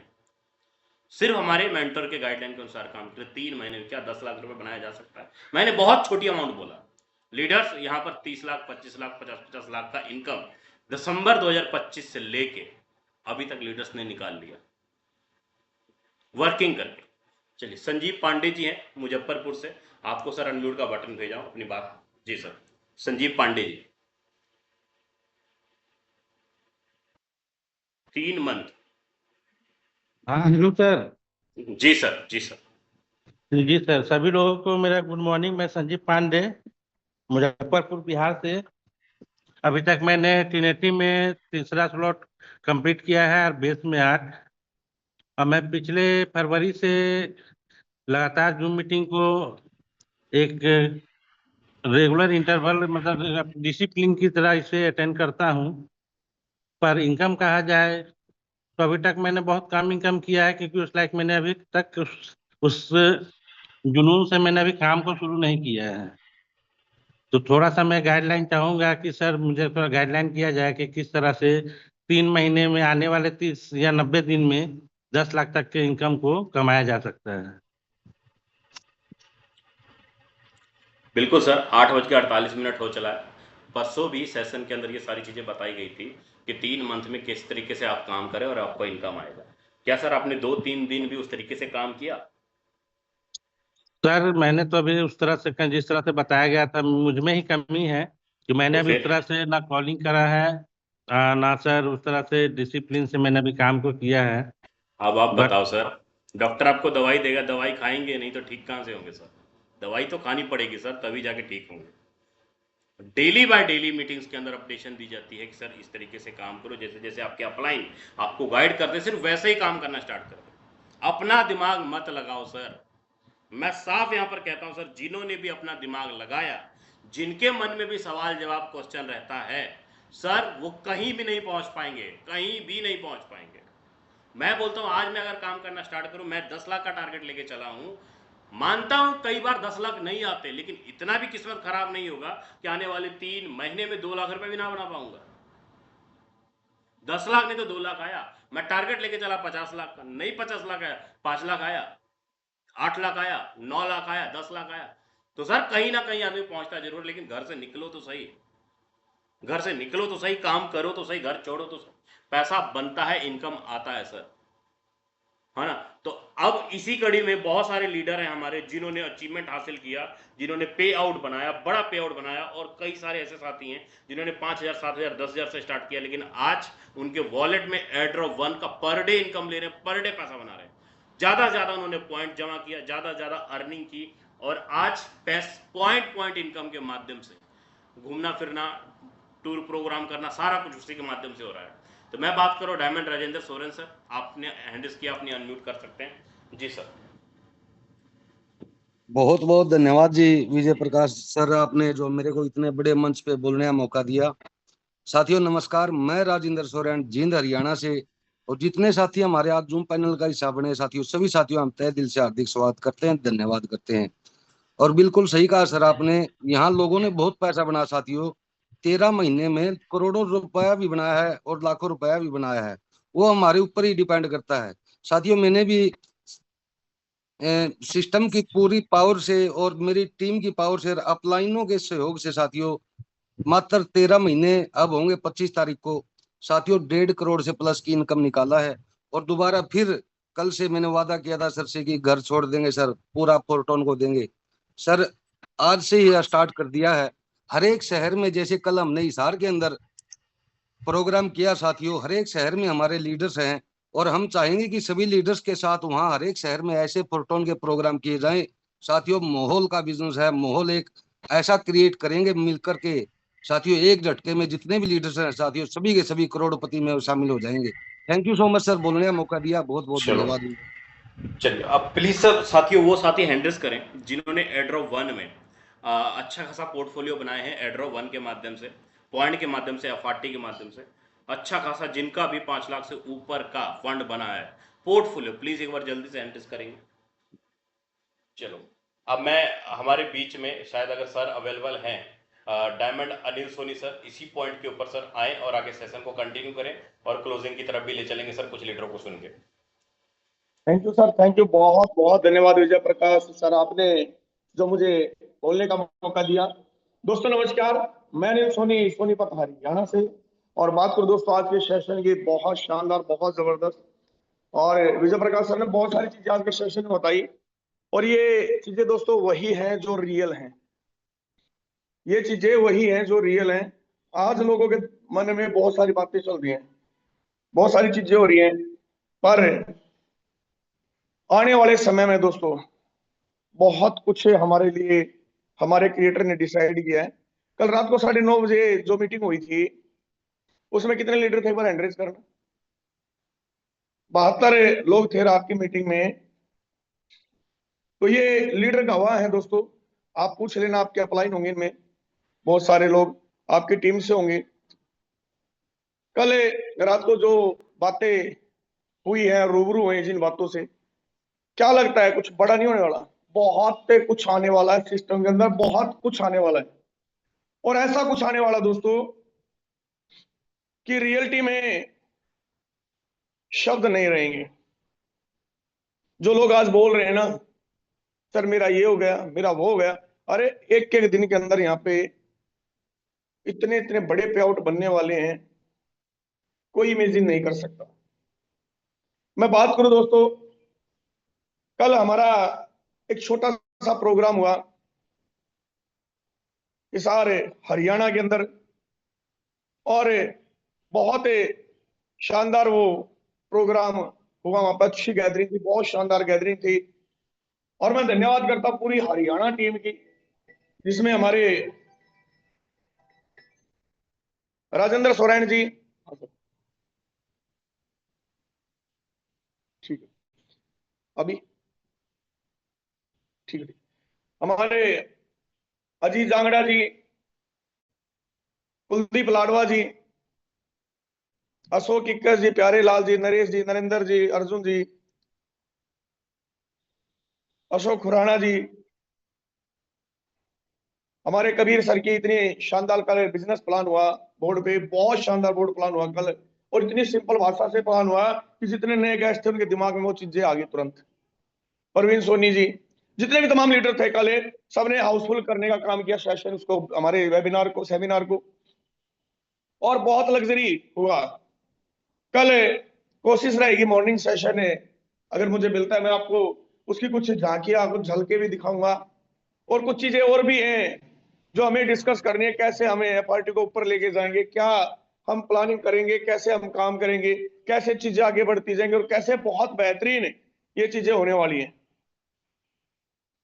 सिर्फ हमारे मेंटर के गाइडलाइन के अनुसार काम करें, 3 महीने में क्या 10 लाख रुपए बनाया जा सकता है? मैंने बहुत छोटी अमाउंट बोला। लीडर्स यहाँ पर 30 लाख, 25 लाख, 50 लाख का इनकम दिसंबर 2025 से लेके अभी तक लीडर्स ने निकाल लिया वर्किंग करके। चलिए, संजीव पांडे जी हैं मुजफ्फरपुर से, आपको सर अनम्यूट का बटन भेजा हूं अपनी बात। जी सर, संजीव पांडे जी। 3 मंथ। हाँ हेलो सर। जी सर, जी सर। जी सर, सभी लोगों को मेरा गुड मॉर्निंग। मैं संजीव पांडे, मुजफ्फरपुर बिहार से। अभी तक मैंने ट्रिनिटी में तीसरा स्लॉट कंप्लीट किया है और बेस में 8। और मैं पिछले फरवरी से लगातार जूम मीटिंग को एक रेगुलर इंटरवल, मतलब डिसिप्लिन की तरह इसे अटेंड करता हूँ। पर इनकम कहा जाए तो अभी तक मैंने बहुत कम इनकम किया है, क्योंकि उस लाइक मैंने अभी तक उस जुनून से मैंने अभी काम को शुरू नहीं किया है। तो थोड़ा सा मैं गाइडलाइन चाहूंगा कि सर मुझे थोड़ा गाइडलाइन किया जाए कि किस तरह से 3 महीने में, आने वाले 30 या 90 दिन में 10 लाख तक के इनकम को कमाया जा सकता है। बिल्कुल सर, 8:48 हो चला है। परसों भी सेशन के अंदर ये सारी चीजें बताई गई थी कि 3 मंथ में किस तरीके से आप काम करें और आपको इनकम आएगा। क्या सर आपने 2-3 दिन भी उस तरीके से काम किया? सर मैंने तो अभी उस तरह से, जिस तरह से बताया गया था, मुझ में ही कमी है कि मैंने तो अभी उस फिर तरह से ना कॉलिंग करा है, ना सर उस तरह से डिसिप्लिन से मैंने अभी काम को किया है। अब आप बट बताओ सर, डॉक्टर आपको दवाई देगा, दवाई खाएंगे नहीं तो ठीक कहाँ से होंगे सर? दवाई तो खानी पड़ेगी सर, तभी जाके ठीक होंगे। डेली बाय डेली मीटिंग्स के अंदर अपडेशन दी जाती है कि सर इस तरीके से काम करो, जैसे जैसे आपके अपलाइन आपको गाइड करते हैं सिर्फ वैसे ही काम करना स्टार्ट कर दो। अपना दिमाग मत लगाओ सर, मैं साफ यहां पर कहता हूं सर, जिन्होंने भी अपना दिमाग लगाया, जिनके मन में भी सवाल जवाब क्वेश्चन रहता है सर, वो कहीं भी नहीं पहुंच पाएंगे, कहीं भी नहीं पहुंच पाएंगे। मैं बोलता हूं आज मैं अगर काम करना स्टार्ट करूं, मैं 10 लाख का टारगेट लेके चला हूं, मानता हूं कई बार 10 लाख नहीं आते, लेकिन इतना भी किस्मत खराब नहीं होगा कि आने वाले 3 महीने में 2 लाख रुपए भी ना बना पाऊंगा। 10 लाख नहीं तो 2 लाख आया, मैं टारगेट लेके चला 50 लाख का, नहीं 50 लाख आया, 5 लाख आया, 8 लाख आया, 9 लाख आया, 10 लाख आया। तो सर कहीं ना कहीं आदमी पहुंचता जरूर, लेकिन घर से निकलो तो सही, घर से निकलो तो सही, काम करो तो सही, घर छोड़ो तो सही, पैसा बनता है, इनकम आता है सर, है ना? तो अब इसी कड़ी में बहुत सारे लीडर हैं हमारे जिन्होंने अचीवमेंट हासिल किया, जिन्होंने पे आउट बनाया, बड़ा पे आउट बनाया, और कई सारे ऐसे साथी हैं जिन्होंने 5,000, 7,000, 10,000 से स्टार्ट किया, लेकिन आज उनके वॉलेट में एयरड्रॉप 1 का पर डे इनकम ले रहे हैं, पर डे पैसा बना रहे हैं, ज्यादा ज्यादा उन्होंने पॉइंट जमा किया, ज्यादा ज्यादा अर्निंग की, और आज पॉइंट इनकम के माध्यम से घूमना फिरना, टूर प्रोग्राम करना, सारा कुछ उसी के माध्यम से हो रहा है। तो मैं बात करूं डायमंड राजेंद्र सोरेन सर, आपने हैंडल्स किया, अपनी अनम्यूट कर सकते हैं। जी सर। बहुत बहुत धन्यवाद जी विजय प्रकाश सर, आपने जो मेरे को इतने बड़े मंच पे बोलने का मौका दिया। साथियों नमस्कार, मैं राजेंद्र सोरेन, जींद हरियाणा से। और जितने साथी हमारे आज जूम पैनल का हिस्सा बने साथियों, सभी साथियों हम तहे दिल से हार्दिक स्वागत करते हैं, धन्यवाद करते हैं। और बिल्कुल सही कहा सर आपने, यहाँ लोगों ने बहुत पैसा बनाया साथियों, 13 महीने में करोड़ों रुपया भी बनाया है और लाखों रुपया भी बनाया है, वो हमारे ऊपर ही डिपेंड करता है साथियों। मैंने भी सिस्टम की पूरी पावर से और मेरी टीम की पावर से, अपलाइनों के सहयोग से साथियों, मात्र 13 महीने अब होंगे 25 तारीख को साथियों, 1.5 करोड़ से प्लस की इनकम निकाला है। और दोबारा फिर कल से मैंने वादा किया था सर से कि घर छोड़ देंगे सर, पूरा फोरटोन को देंगे सर, आज से ही स्टार्ट कर दिया है। हर एक शहर में, जैसे कल हमने हिसार के अंदर प्रोग्राम किया साथियों, हर एक शहर में हमारे लीडर्स हैं, और हम चाहेंगे कि सभी लीडर्स के साथ वहाँ हर एक शहर में ऐसे फोरटोन के प्रोग्राम किए जाएं साथियों। माहौल का बिजनेस है, माहौल एक ऐसा क्रिएट करेंगे मिलकर के साथियों एक झटके में जितने भी लीडर्स हैं साथियों सभी के सभी करोड़पति में शामिल हो जाएंगे। Thank you so much sir, बोलने का मौका दिया, बहुत बहुत चलो धन्यवाद। चलिए, अब प्लीज सर साथियों वो साथी हैंडल्स करें जिन्होंने एड्रॉप 1 में अच्छा खासा पोर्टफोलियो बनाए हैं एड्रॉप 1 के माध्यम से, पॉइंट के माध्यम से, एफआरटी के माध्यम से, अच्छा खासा जिनका भी 5 लाख से ऊपर का फंड बना है पोर्टफोलियो, प्लीज एक बार जल्दी से हैंडल्स करेंगे। चलो अब मैं हमारे बीच में शायद अगर सर अवेलेबल हैं डायमंड अनिल सोनी सर, इसी पॉइंट के ऊपर सर आए और आगे सेशन को कंटिन्यू करें और क्लोजिंग की तरफ भी ले चलेंगे सर कुछ लीडरों को सुन के। Thank you sir, thank you, बहुत बहुत धन्यवाद विजय प्रकाश सर, आपने जो मुझे बोलने का मौका दिया। दोस्तों नमस्कार, मैं अनिल सोनी, सोनीपत हरियाणा से, और बात करूं दोस्तों आज के सेशन की, बहुत शानदार, बहुत जबरदस्त, और विजय प्रकाश सर ने बहुत सारी चीजें आज के सेशन में बताई, और ये चीजें दोस्तों वही हैं जो रियल हैं, ये चीजें वही हैं जो रियल हैं। आज लोगों के मन में बहुत सारी बातें चल रही हैं, बहुत सारी चीजें हो रही हैं, पर आने वाले समय में दोस्तों बहुत कुछ हमारे लिए हमारे क्रिएटर ने डिसाइड किया है। कल रात को 9:30 बजे जो मीटिंग हुई थी उसमें कितने लीडर थे, एक बार एंड्रेस करना। 72 लोग थे रात की मीटिंग में। तो ये लीडर गवाह है दोस्तों, आप पूछ लेना, आपके अपलाइन होंगे इनमें, बहुत सारे लोग आपकी टीम से होंगे। कल रात को जो बातें हुई है, रूबरू हुए जिन बातों से, क्या लगता है कुछ बड़ा नहीं होने वाला? बहुत कुछ आने वाला है सिस्टम के अंदर, बहुत कुछ आने वाला है, और ऐसा कुछ आने वाला दोस्तों कि रियलिटी में शब्द नहीं रहेंगे। जो लोग आज बोल रहे हैं ना सर मेरा ये हो गया, मेरा वो हो गया, अरे एक एक दिन के अंदर यहाँ पे इतने इतने बड़े पे आउट बनने वाले हैं, कोई इमेजिन नहीं कर सकता। मैं बात करूं दोस्तों, कल हमारा एक छोटा सा प्रोग्राम हुआ हिसार हरियाणा के अंदर, और बहुत शानदार वो प्रोग्राम हुआ, वहां पर अच्छी गैदरिंग थी, बहुत शानदार गैदरिंग थी, और मैं धन्यवाद करता हूं पूरी हरियाणा टीम की, जिसमें हमारे राजेंद्र सोरेन जी, ठीक है अभी, ठीक है, हमारे अजीत जांगड़ा जी, कुलदीप लाडवा जी, अशोक इक्कर जी, प्यारे लाल जी, नरेश जी, नरेंद्र जी, अर्जुन जी, अशोक खुराना जी, हमारे कबीर सर की इतनी शानदार कल बिजनेस प्लान हुआ बोर्ड पे, बहुत शानदार बोर्ड प्लान हुआ कल, और इतनी सिंपल भाषा से प्लान हुआ कि जितने नए गेस्ट थे उनके दिमाग में वो चीजें आ गई तुरंत। परवीन सोनी जी, जितने भी तमाम लीडर थे कल, सबने हाउसफुल करने का काम किया सेशन, उसको, हमारे वेबिनार को, सेमिनार को, और बहुत लग्जरी हुआ। कल कोशिश रहेगी मॉर्निंग सेशन है, अगर मुझे मिलता है मैं आपको उसकी कुछ झांकियां, कुछ झलके भी दिखाऊंगा, और कुछ चीजें और भी हैं जो हमें डिस्कस करनी है, कैसे हमें एफआरटी को ऊपर लेके जाएंगे, क्या हम प्लानिंग करेंगे, कैसे हम काम करेंगे, कैसे चीजें आगे बढ़ती जाएंगी, और कैसे बहुत बेहतरीन ये चीजें होने वाली हैं,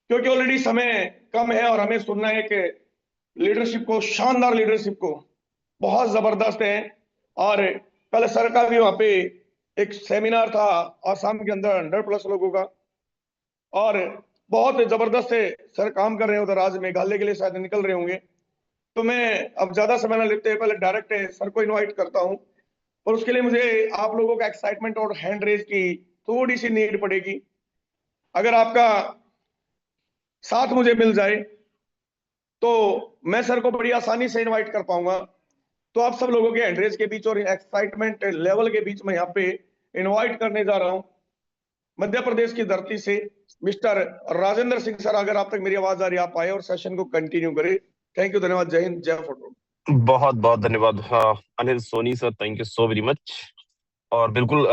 क्योंकि ऑलरेडी समय कम है और हमें सुनना है कि लीडरशिप को, शानदार लीडरशिप को, बहुत जबरदस्त है। और कल सर का भी वहां पे एक सेमिनार था आसाम के अंदर 100+ लोगों का, और बहुत जबरदस्त से सर काम कर रहे हैं उधर, आज मेघालय के लिए शायद निकल रहे होंगे। तो मैं अब ज्यादा समय ना लेते पहले डायरेक्ट सर को इनवाइट करता हूं, और उसके लिए मुझे आप लोगों का एक्साइटमेंट और हैंड रेज की थोड़ी सी नीड पड़ेगी। अगर आपका साथ मुझे मिल जाए तो मैं सर को बड़ी आसानी से इनवाइट कर पाऊंगा। तो आप सब लोगों के हैंड रेज के बीच और एक्साइटमेंट लेवल के बीच में यहाँ पे इनवाइट करने जा रहा हूं मध्य प्रदेश की धरती से मिस्टर राजेंद्र सिंह सर। अगर आप तक मेरी आवाज आ रही है, आप आए और सेशन को कंटिन्यू करें। थैंक यू, धन्यवाद, जय हिंद, जय फोटो। बहुत बहुत धन्यवाद Anil Soni sir, thank you so very much. और बिल्कुल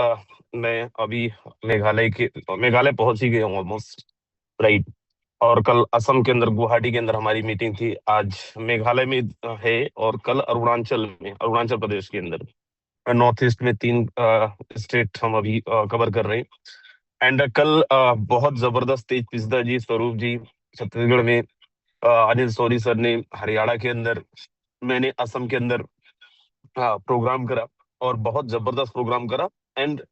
मैं अभी मेघालय पहुंच ही गया हूँ ऑलमोस्ट, राइट। और कल असम के अंदर, गुवाहाटी के अंदर हमारी मीटिंग थी, आज मेघालय में है, और कल अरुणाचल प्रदेश के अंदर, नॉर्थ ईस्ट में 3 स्टेट हम अभी कवर कर रहे हैं। एंड कल बहुत जबरदस्त तेज पिस्दा जी, स्वरूप जी छत्तीसगढ़ में, अनिल सोनी सर ने हरियाणा के अंदर, मैंने असम के अंदर प्रोग्राम करा और बहुत जबरदस्त प्रोग्राम करा। एंड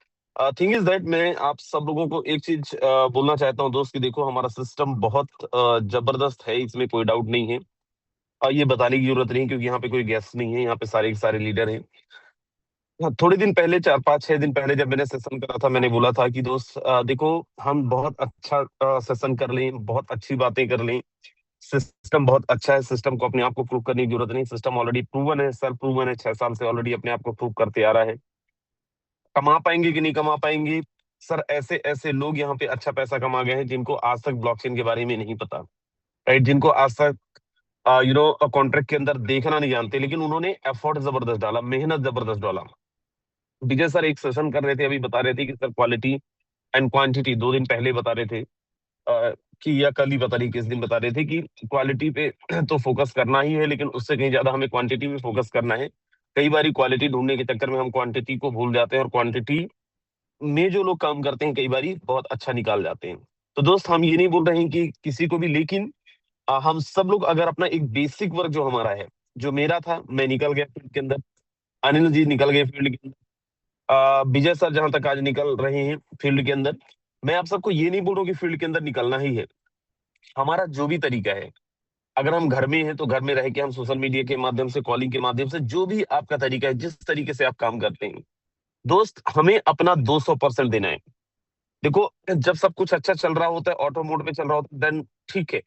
थिंग इज दैट मैं आप सब लोगों को एक चीज बोलना चाहता हूँ दोस्त कि देखो हमारा सिस्टम बहुत जबरदस्त है, इसमें कोई डाउट नहीं है। ये बताने की जरूरत नहीं क्योंकि यहाँ पे कोई गेस्ट नहीं है, यहाँ पे सारे के सारे लीडर हैं। हाँ, थोड़े दिन पहले 4-5-6 दिन पहले जब मैंने सेशन करा था, मैंने बोला था कि दोस्त देखो हम बहुत अच्छा सेशन कर लें, बहुत अच्छी बातें कर लें, सिस्टम बहुत अच्छा है, सिस्टम को अपने आप को प्रूव करने की जरूरत नहीं, सिस्टम ऑलरेडी प्रूवन है, सर प्रूवन है, 6 साल से ऑलरेडी अपने आप को प्रूव करते आ रहा है। कमा पाएंगे कि नहीं कमा पाएंगे सर, ऐसे ऐसे लोग यहाँ पे अच्छा पैसा कमा गए हैं जिनको आज तक ब्लॉकचेन के बारे में नहीं पता, राइट, जिनको आज तक कॉन्ट्रैक्ट के अंदर देखना नहीं जानते, लेकिन उन्होंने एफर्ट जबरदस्त डाला, मेहनत जबरदस्त डाला। विजय सर एक सेशन कर रहे थे, अभी बता रहे थे कि सर क्वालिटी एंड क्वांटिटी, 2 दिन पहले बता रहे थे कि या कल ही पता नहीं किस दिन बता रहे थे कि क्वालिटी पे तो फोकस करना ही है, लेकिन उससे कहीं ज्यादा हमें क्वांटिटी पे फोकस करना है। कई बार क्वालिटी ढूंढने के चक्कर में हम क्वांटिटी को भूल जाते हैं और क्वांटिटी में जो लोग काम करते हैं कई बार बहुत अच्छा निकाल जाते हैं। तो दोस्त हम ये नहीं बोल रहे हैं कि किसी को भी, लेकिन हम सब लोग अगर अपना एक बेसिक वर्क जो हमारा है, जो मेरा था, मैं निकल गया फील्ड के अंदर, अनिल जी निकल गए फील्ड के अंदर, विजय सर जहां तक आज निकल रहे हैं फील्ड के अंदर। मैं आप सबको ये नहीं बोल रहा हूँ कि फील्ड के अंदर निकलना ही है, हमारा जो भी तरीका है, अगर हम घर में हैं तो घर में रह के हम सोशल मीडिया के माध्यम से, कॉलिंग के माध्यम से, जो भी आपका तरीका है, जिस तरीके से आप काम करते हैं दोस्त, हमें अपना 200% देना है। देखो जब सब कुछ अच्छा चल रहा होता है, ऑटो मोड पे चल रहा होता है, देन ठीक है,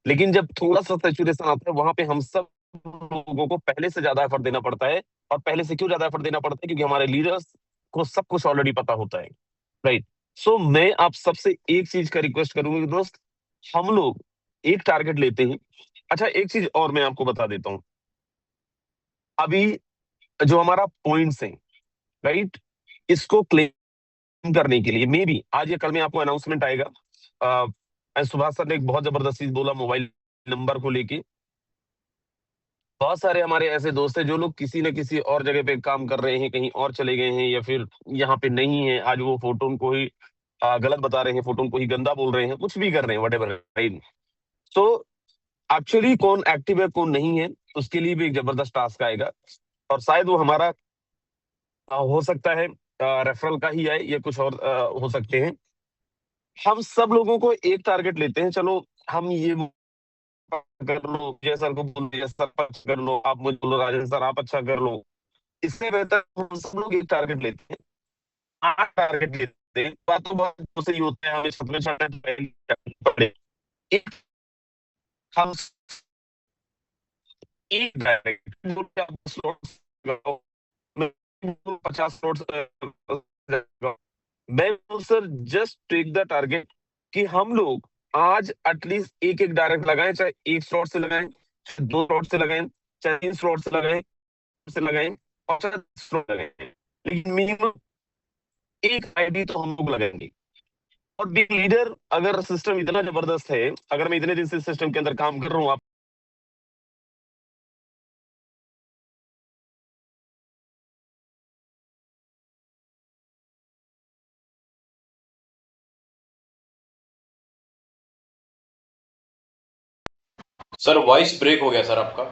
लेकिन जब थोड़ा सा सैचुरेशन आता है, वहां पे हम सब लोगों को पहले से ज्यादा एफर्ट देना पड़ता है। और पहले से क्यों ज्यादा एफर्ट देना पड़ता है? क्योंकि हमारे लीडर्स को सब कुछ ऑलरेडी पता होता है, राइट। सो मैं आप सबसे एक चीज का रिक्वेस्ट करूंगा कि दोस्त हम लोग एक टारगेट लेते हैं। अच्छा एक चीज और मैं आपको बता देता हूँ, अभी जो हमारा पॉइंट्स हैं, राइट, इसको क्लेम करने के लिए मे बी आज या कल में आपको अनाउंसमेंट आएगा। सुभाष सर ने एक बहुत जबरदस्त चीज बोला मोबाइल नंबर को लेके। बहुत सारे हमारे ऐसे दोस्त हैं जो लोग किसी न किसी और जगह पे काम कर रहे हैं, कहीं और चले गए हैं, या फिर यहाँ पे नहीं है, आज वो फोटो को ही गलत बता रहे हैं, फोटो को ही गंदा बोल रहे हैं, कुछ भी कर रहे हैं, वटेवर, राइट। तो एक्चुअली कौन एक्टिव है कौन नहीं है, उसके लिए भी एक जबरदस्त टास्क आएगा, और शायद वो हमारा हो सकता है रेफरल का ही आए या कुछ और हो सकते हैं। हम सब लोगों को एक टारगेट लेते हैं, चलो हम ये कर लो, विजय सर को बोल दिया सर अच्छा कर लो, आप मुझे बोलो राजेंद्र सर आप अच्छा कर लो, इससे बेहतर हम सब लोग एक टारगेट लेते हैं, 8 टारगेट लेते हैं। बातों बातों से ये होता है हमें सपने पड़े, एक हम एक डायरेक्ट 50 स्लॉट्स, मैं sir just take the target कि हम लोग आज एटलीस्ट एक एक डायरेक्ट लगाएं, चाहे 1 स्लॉट से लगाएं, 2 स्लॉट से लगाएं, चाहे 3 स्लॉट से लगाएं और चाहे 10 स्लॉट लगाएं, लेकिन मिनिमम एक आईडी तो हम लोग लगाएंगे। और बिग लीडर, अगर सिस्टम इतना जबरदस्त है, अगर मैं इतने दिन से सिस्टम के अंदर काम कर रहा हूँ, आप सर वॉइस ब्रेक हो गया सर आपका।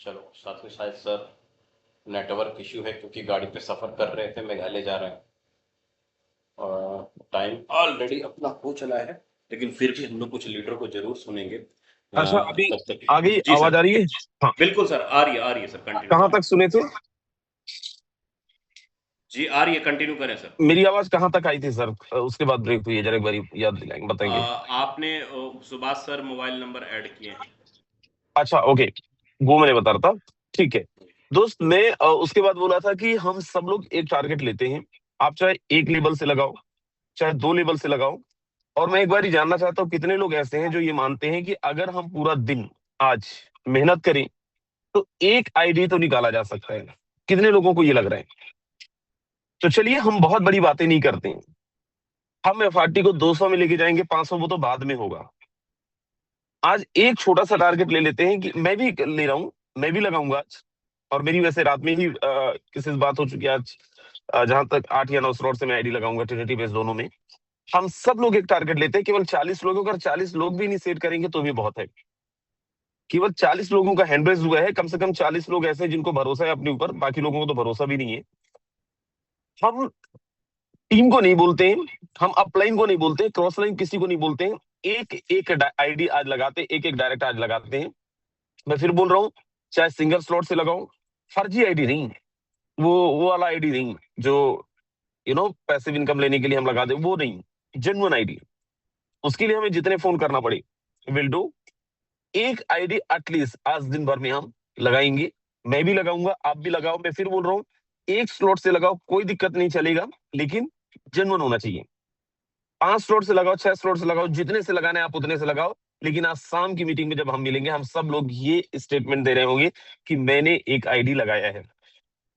चलो साथ में शायद सर नेटवर्क इश्यू है, क्योंकि गाड़ी पे सफर कर रहे थे, मेघालय जा रहे हैं और टाइम ऑलरेडी अपना हो चला है, लेकिन फिर भी हम लोग कुछ लीडर को जरूर सुनेंगे। अच्छा अभी तब तक आगे जी आवाज सर, आ रही है? हाँ बिल्कुल सर, आ रही है सर, कंटिन्यू कहाँ तक सुने थे? जी आ रही है, कंटिन्यू करें सर। मेरी आवाज कहाँ तक आई थी सर? उसके बाद ब्रेक हुई है, जरा एक बार याद दिलाएंगे, बताएंगे। आपने Subhash sir mobile number add किए हैं। अच्छा ओके, वो मैंने बता रहा था, ठीक है दोस्त। मैं उसके बाद बोला था कि हम सब लोग एक टारगेट लेते हैं, आप चाहे एक लेवल से लगाओ, चाहे 2 लेवल से लगाओ। और मैं एक बार ही जानना चाहता हूँ कितने लोग ऐसे हैं जो ये मानते हैं कि अगर हम पूरा दिन आज मेहनत करें तो एक आईडी तो निकाला जा सकता है? कितने लोगों को ये लग रहा है? तो चलिए हम बहुत बड़ी बातें नहीं करते हैं, हम एफआरटी को 200 में लेके जाएंगे, 500 वो तो बाद में होगा। आज एक छोटा सा टारगेट ले लेते हैं कि मैं भी ले रहा हूं, मैं भी लगाऊंगा आज, और मेरी वैसे रात में ही किसी से बात हो चुकी है आज, जहां तक 8 या 9 स्लॉट से मैं आईडी लगाऊंगा, ट्रिनिटी बेस दोनों में। हम सब लोग एक टारगेट लेते हैं, केवल 40 लोगों का, 40 लोग भी नहीं सेट करेंगे तो भी बहुत है। केवल 40 लोगों का हैंड रेज हुआ है, कम से कम 40 लोग ऐसे हैं जिनको भरोसा है अपने ऊपर, बाकी लोगों को तो भरोसा भी नहीं है। हम टीम को नहीं बोलते हैं, हम अपलाइन को नहीं बोलते हैं, क्रॉस लाइन किसी को नहीं बोलते हैं। एक एक आईडी आज लगाते हैं, एक एक डायरेक्ट आज लगाते हैं। मैं फिर बोल रहा हूँ, चाहे सिंगल स्लॉट से लगाओ, फर्जी आईडी नहीं, वो वाला आईडी नहीं जो पैसिव इनकम लेने के लिए हम लगा दे, वो नहीं, जेन्युइन आईडी। उसके लिए हमें जितने फोन करना पड़े विल डू। एक आईडी एटलीस्ट आज दिन भर में हम लगाएंगे, मैं भी लगाऊंगा, आप भी लगाओ। मैं फिर बोल रहा हूँ, एक स्लॉट से लगाओ, कोई दिक्कत नहीं, चलेगा, लेकिन जेन्युइन होना चाहिए। 5 स्लॉट से लगाओ, 6 स्लॉट से लगाओ, जितने से लगाना है आप उतने से लगाओ। लेकिन आज शाम की मीटिंग में जब हम मिलेंगे, हम सब लोग ये स्टेटमेंट दे रहे होंगे कि मैंने एक आईडी लगाया है।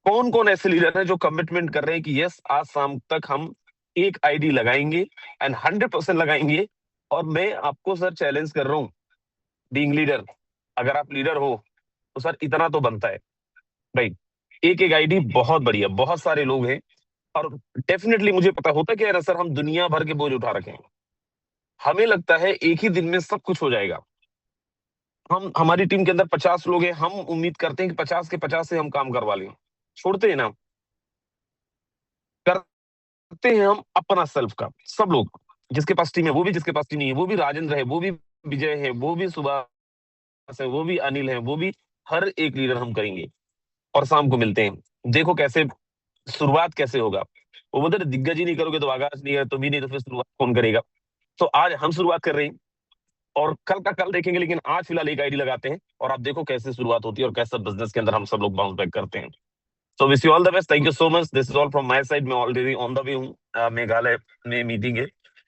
कौन कौन ऐसे लीडर हैं जो कमिटमेंट कर रहे हैं कि यस, आज शाम तक हम एक आईडी लगाएंगे एंड 100% लगाएंगे। और मैं आपको सर चैलेंज कर रहा हूं, बीइंग लीडर, अगर आप लीडर हो तो सर इतना तो बनता है भाई, एक एक आईडी बहुत बढ़िया, बहुत सारे लोग हैं। और डेफिनेटली मुझे पता होता क्या है ना सर, हम दुनिया भर के बोझ उठा रखे हैं। हमें लगता है एक ही दिन में सब कुछ हो जाएगा। हमारी टीम के अंदर 50 लोग हैं, हम उम्मीद करते हैं कि 50 के 50 से हम काम करवा लें। छोड़ते हैं ना, करते हैं हम अपना सेल्फ का। सब लोग जिसके पास टीम है, वो भी जिसके पास टीम नहीं है, वो भी राजेंद्र है, वो भी विजय है, वो भी सुभाष है, वो भी अनिल है, वो भी, हर एक लीडर हम करेंगे। और शाम को मिलते हैं, देखो कैसे शुरुआत कैसे होगा। वो बोलते दिग्गज ही नहीं करोगे तो आगाज नहीं है, तो भी नहीं तो फिर शुरुआत कौन करेगा। तो आज हम शुरुआत कर रहे हैं और कल का कल देखेंगे, लेकिन आज फिलहाल एक आईडी लगाते हैं और आप देखो कैसे शुरुआत होती है और कैसे बिजनेस के अंदर हम सब लोग बाउंस बैक करते हैं। So wish you all the best, thank you so much, this is all from my side. मैं ऑलरेडी ऑन द वे हूँ, मेघालय में मीटिंग है।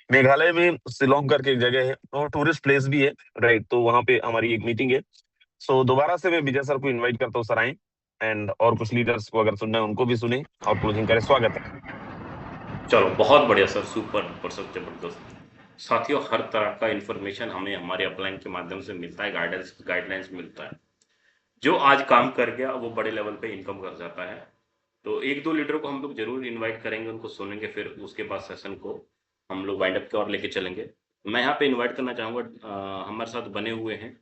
मेघालय में शिलोंग करके एक जगह है और टूरिस्ट प्लेस भी है, राइट, तो वहां पे हमारी एक मीटिंग है। सो दोबारा से मैं विजय सर को इनवाइट करता हूँ, सर आए, एंड और कुछ लीडर्स को अगर सुनना है उनको भी सुने और क्लोजिंग करें। स्वागत है। चलो, बहुत बढ़िया सर, सुपर डुपर सब जबरदस्त। साथियों, हर तरह का इन्फॉर्मेशन हमें हमारे अपलाइन के माध्यम से मिलता है, गाइडलाइंस मिलता है। जो आज काम कर गया वो बड़े लेवल पे इनकम कर जाता है। तो एक दो लीडर को हम लोग जरूर इनवाइट करेंगे, उनको सुनेंगे, फिर उसके बाद सेशन को हम लोग वाइंड अप की ओर लेके चलेंगे। मैं यहाँ पे इनवाइट करना चाहूँगा, हमारे साथ बने हुए हैं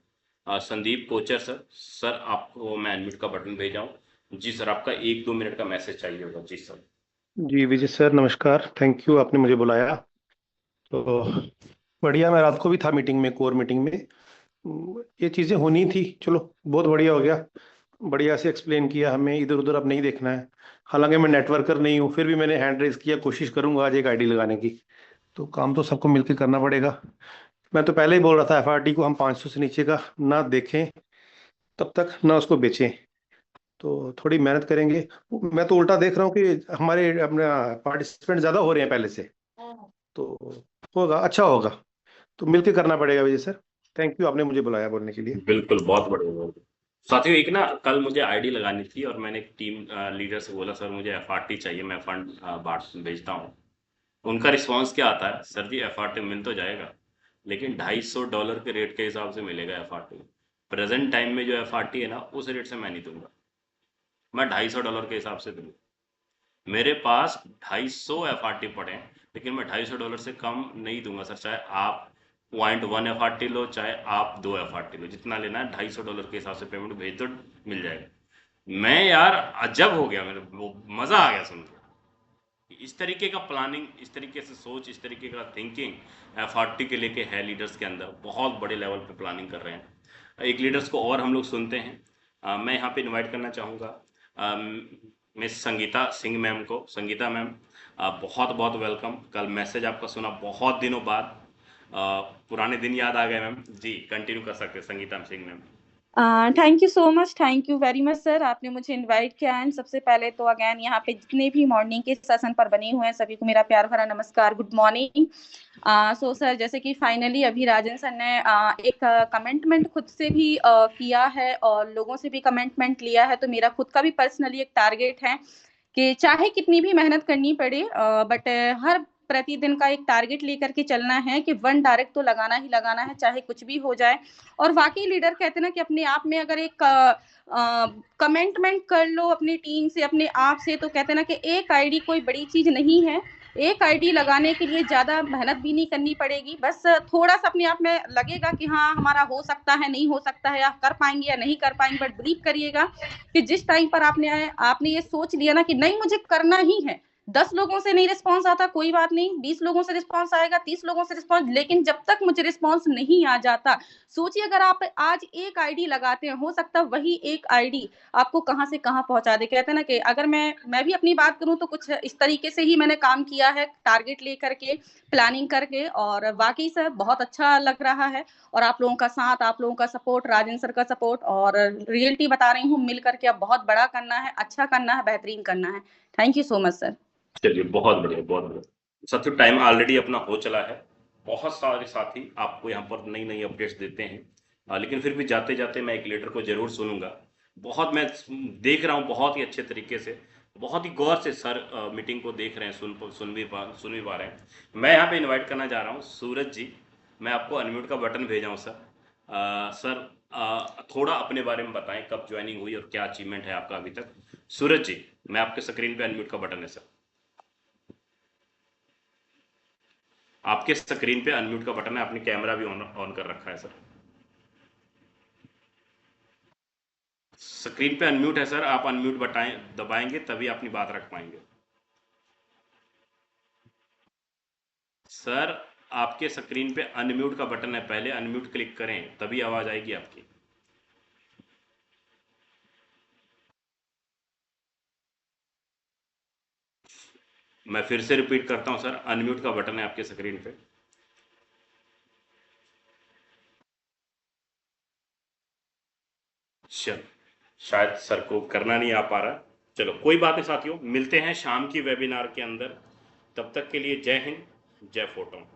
संदीप कोचर सर। सर, आपको मैं अनम्यूट का बटन भेजा हूँ। जी सर, आपका 1-2 मिनट का मैसेज चाहिए होगा। जी सर। जी विजय सर, नमस्कार, थैंक यू, आपने मुझे बुलाया। तो बढ़िया, मैं रात को भी था मीटिंग में, कोर मीटिंग में, ये चीज़ें होनी थी। चलो बहुत बढ़िया हो गया, बढ़िया से एक्सप्लेन किया हमें, इधर उधर अब नहीं देखना है। हालांकि मैं नेटवर्कर नहीं हूँ, फिर भी मैंने हैंड रेज किया, कोशिश करूंगा आज एक आईडी लगाने की। तो काम तो सबको मिलकर करना पड़ेगा। मैं तो पहले ही बोल रहा था एफआरटी को हम 500 से नीचे का ना देखें तब तक, ना उसको बेचें। तो थोड़ी मेहनत करेंगे। मैं तो उल्टा देख रहा हूँ कि हमारे अपने पार्टिसिपेंट ज़्यादा हो रहे हैं पहले से, तो होगा, अच्छा होगा। तो मिलकर करना पड़ेगा विजय सर। थैंक यू, आपने मुझे बुलाया बोलने के लिए। बिल्कुल, बहुत बढ़िया। साथियों, एक ना कल मुझे आईडी लगानी थी और मैंने एक टीम लीडर से बोला, सर मुझे एफआरटी चाहिए, मैं फंड बांट भेजता हूँ। उनका रिस्पांस क्या आता है, सर जी एफआरटी मिल तो जाएगा, लेकिन $250 के रेट के हिसाब से मिलेगा एफआरटी। प्रेजेंट टाइम में जो एफआरटी है ना, उस रेट से मैं नहीं दूंगा, मैं $250 के हिसाब से दूंगा। मेरे पास 250 एफआरटी पड़े हैं, लेकिन मैं $250 से कम नहीं दूंगा सर। चाहे आप 0.1 एफआरटी लो, चाहे आप 2 एफआरटी लो, जितना लेना है $250 के हिसाब से पेमेंट भेज दो, मिल जाएगा। मैं यार अजब हो गया, मेरे वो मजा आ गया सुन के। इस तरीके का प्लानिंग, इस तरीके से सोच, इस तरीके का थिंकिंग एफआरटी के लेके है लीडर्स के अंदर। बहुत बड़े लेवल पे प्लानिंग कर रहे हैं। एक लीडर्स को और हम लोग सुनते हैं। मैं यहाँ पे इनवाइट करना चाहूँगा मिस संगीता सिंह मैम को। संगीता मैम, बहुत बहुत वेलकम। कल मैसेज आपका सुना बहुत दिनों बाद, पुराने दिन याद आ गए मैम। जी कंटिन्यू कर सकते हैं Sangeeta Singh ma'am. Thank you so much, thank you very much sir, आपने मुझे इनवाइट किया। एंड सबसे पहले तो अगेन यहाँ पे जितने भी मॉर्निंग के सेशन पर बने हुए हैं सभी को मेरा प्यार भरा नमस्कार, गुड मॉर्निंग। सो सर, जैसे कि फाइनली अभी राजन सर ने एक कमेंटमेंट खुद से भी किया है और लोगों से भी कमेंटमेंट लिया है, तो मेरा खुद का भी पर्सनली एक टारगेट है कि चाहे कितनी भी मेहनत करनी पड़े, बट हर प्रतिदिन का एक टारगेट लेकर के चलना है कि 1 डायरेक्ट तो लगाना ही लगाना है, चाहे कुछ भी हो जाए। और वाकई लीडर कहते हैं ना कि अपने आप में अगर एक कमेंटमेंट कर लो अपनी टीम से, अपने आप से, तो कहते हैं ना कि एक आईडी कोई बड़ी चीज नहीं है। एक आईडी लगाने के लिए ज्यादा मेहनत भी नहीं करनी पड़ेगी, बस थोड़ा सा अपने आप में लगेगा कि हाँ हमारा हो सकता है, नहीं हो सकता है, या कर पाएंगे या नहीं कर पाएंगे, बट बिलीव करिएगा कि जिस टाइम पर आपने ये सोच लिया ना कि नहीं मुझे करना ही है, 10 लोगों से नहीं रिस्पॉन्स आता कोई बात नहीं, 20 लोगों से रिस्पॉन्स आएगा, 30 लोगों से रिस्पॉन्स, लेकिन जब तक मुझे रिस्पॉन्स नहीं आ जाता, सोचिए अगर आप आज एक आईडी लगाते हैं, हो सकता है वही एक आईडी आपको कहां से कहां पहुंचा दे। कहते हैं ना कि अगर मैं भी अपनी बात करूं तो कुछ इस तरीके से ही मैंने काम किया है, टारगेट लेकर के, प्लानिंग करके, और वाकई से बहुत अच्छा लग रहा है। और आप लोगों का साथ, आप लोगों का सपोर्ट, राजेंद्र सर का सपोर्ट, और रियलिटी बता रही हूँ, मिल करके अब बहुत बड़ा करना है, अच्छा करना है, बेहतरीन करना है। Thank you so much sir. चलिए बहुत बढ़िया, बहुत बढ़िया साथियों, टाइम ऑलरेडी अपना हो चला है। बहुत सारे साथी आपको यहाँ पर नई नई अपडेट्स देते हैं, लेकिन फिर भी जाते जाते मैं एक लीडर को जरूर सुनूंगा। बहुत मैं देख रहा हूँ बहुत ही अच्छे तरीके से, बहुत ही गौर से सर मीटिंग को देख रहे हैं, सुन भी पा रहे हैं। मैं यहाँ पे इनवाइट करना चाह रहा हूँ सूरज जी, मैं आपको अनम्यूट का बटन भेजा हूँ सर। सर थोड़ा अपने बारे में बताएं, कब ज्वाइनिंग हुई और क्या अचीवमेंट है आपका अभी तक। सूरज जी, मैं आपके स्क्रीन पे अनम्यूट का बटन है सर, आपके स्क्रीन पे अनम्यूट का बटन है, आपने कैमरा भी ऑन कर रखा है सर। स्क्रीन पे अनम्यूट है सर, आप अनम्यूट दबाएंगे तभी अपनी बात रख पाएंगे। सर आपके स्क्रीन पे अनम्यूट का बटन है, पहले अनम्यूट क्लिक करें तभी आवाज आएगी आपकी। मैं फिर से रिपीट करता हूं सर, अनम्यूट का बटन है आपके स्क्रीन पे। चलो शायद सर को करना नहीं आ पा रहा, चलो कोई बात नहीं साथियों, मिलते हैं शाम की वेबिनार के अंदर। तब तक के लिए जय हिंद, जय फोटो।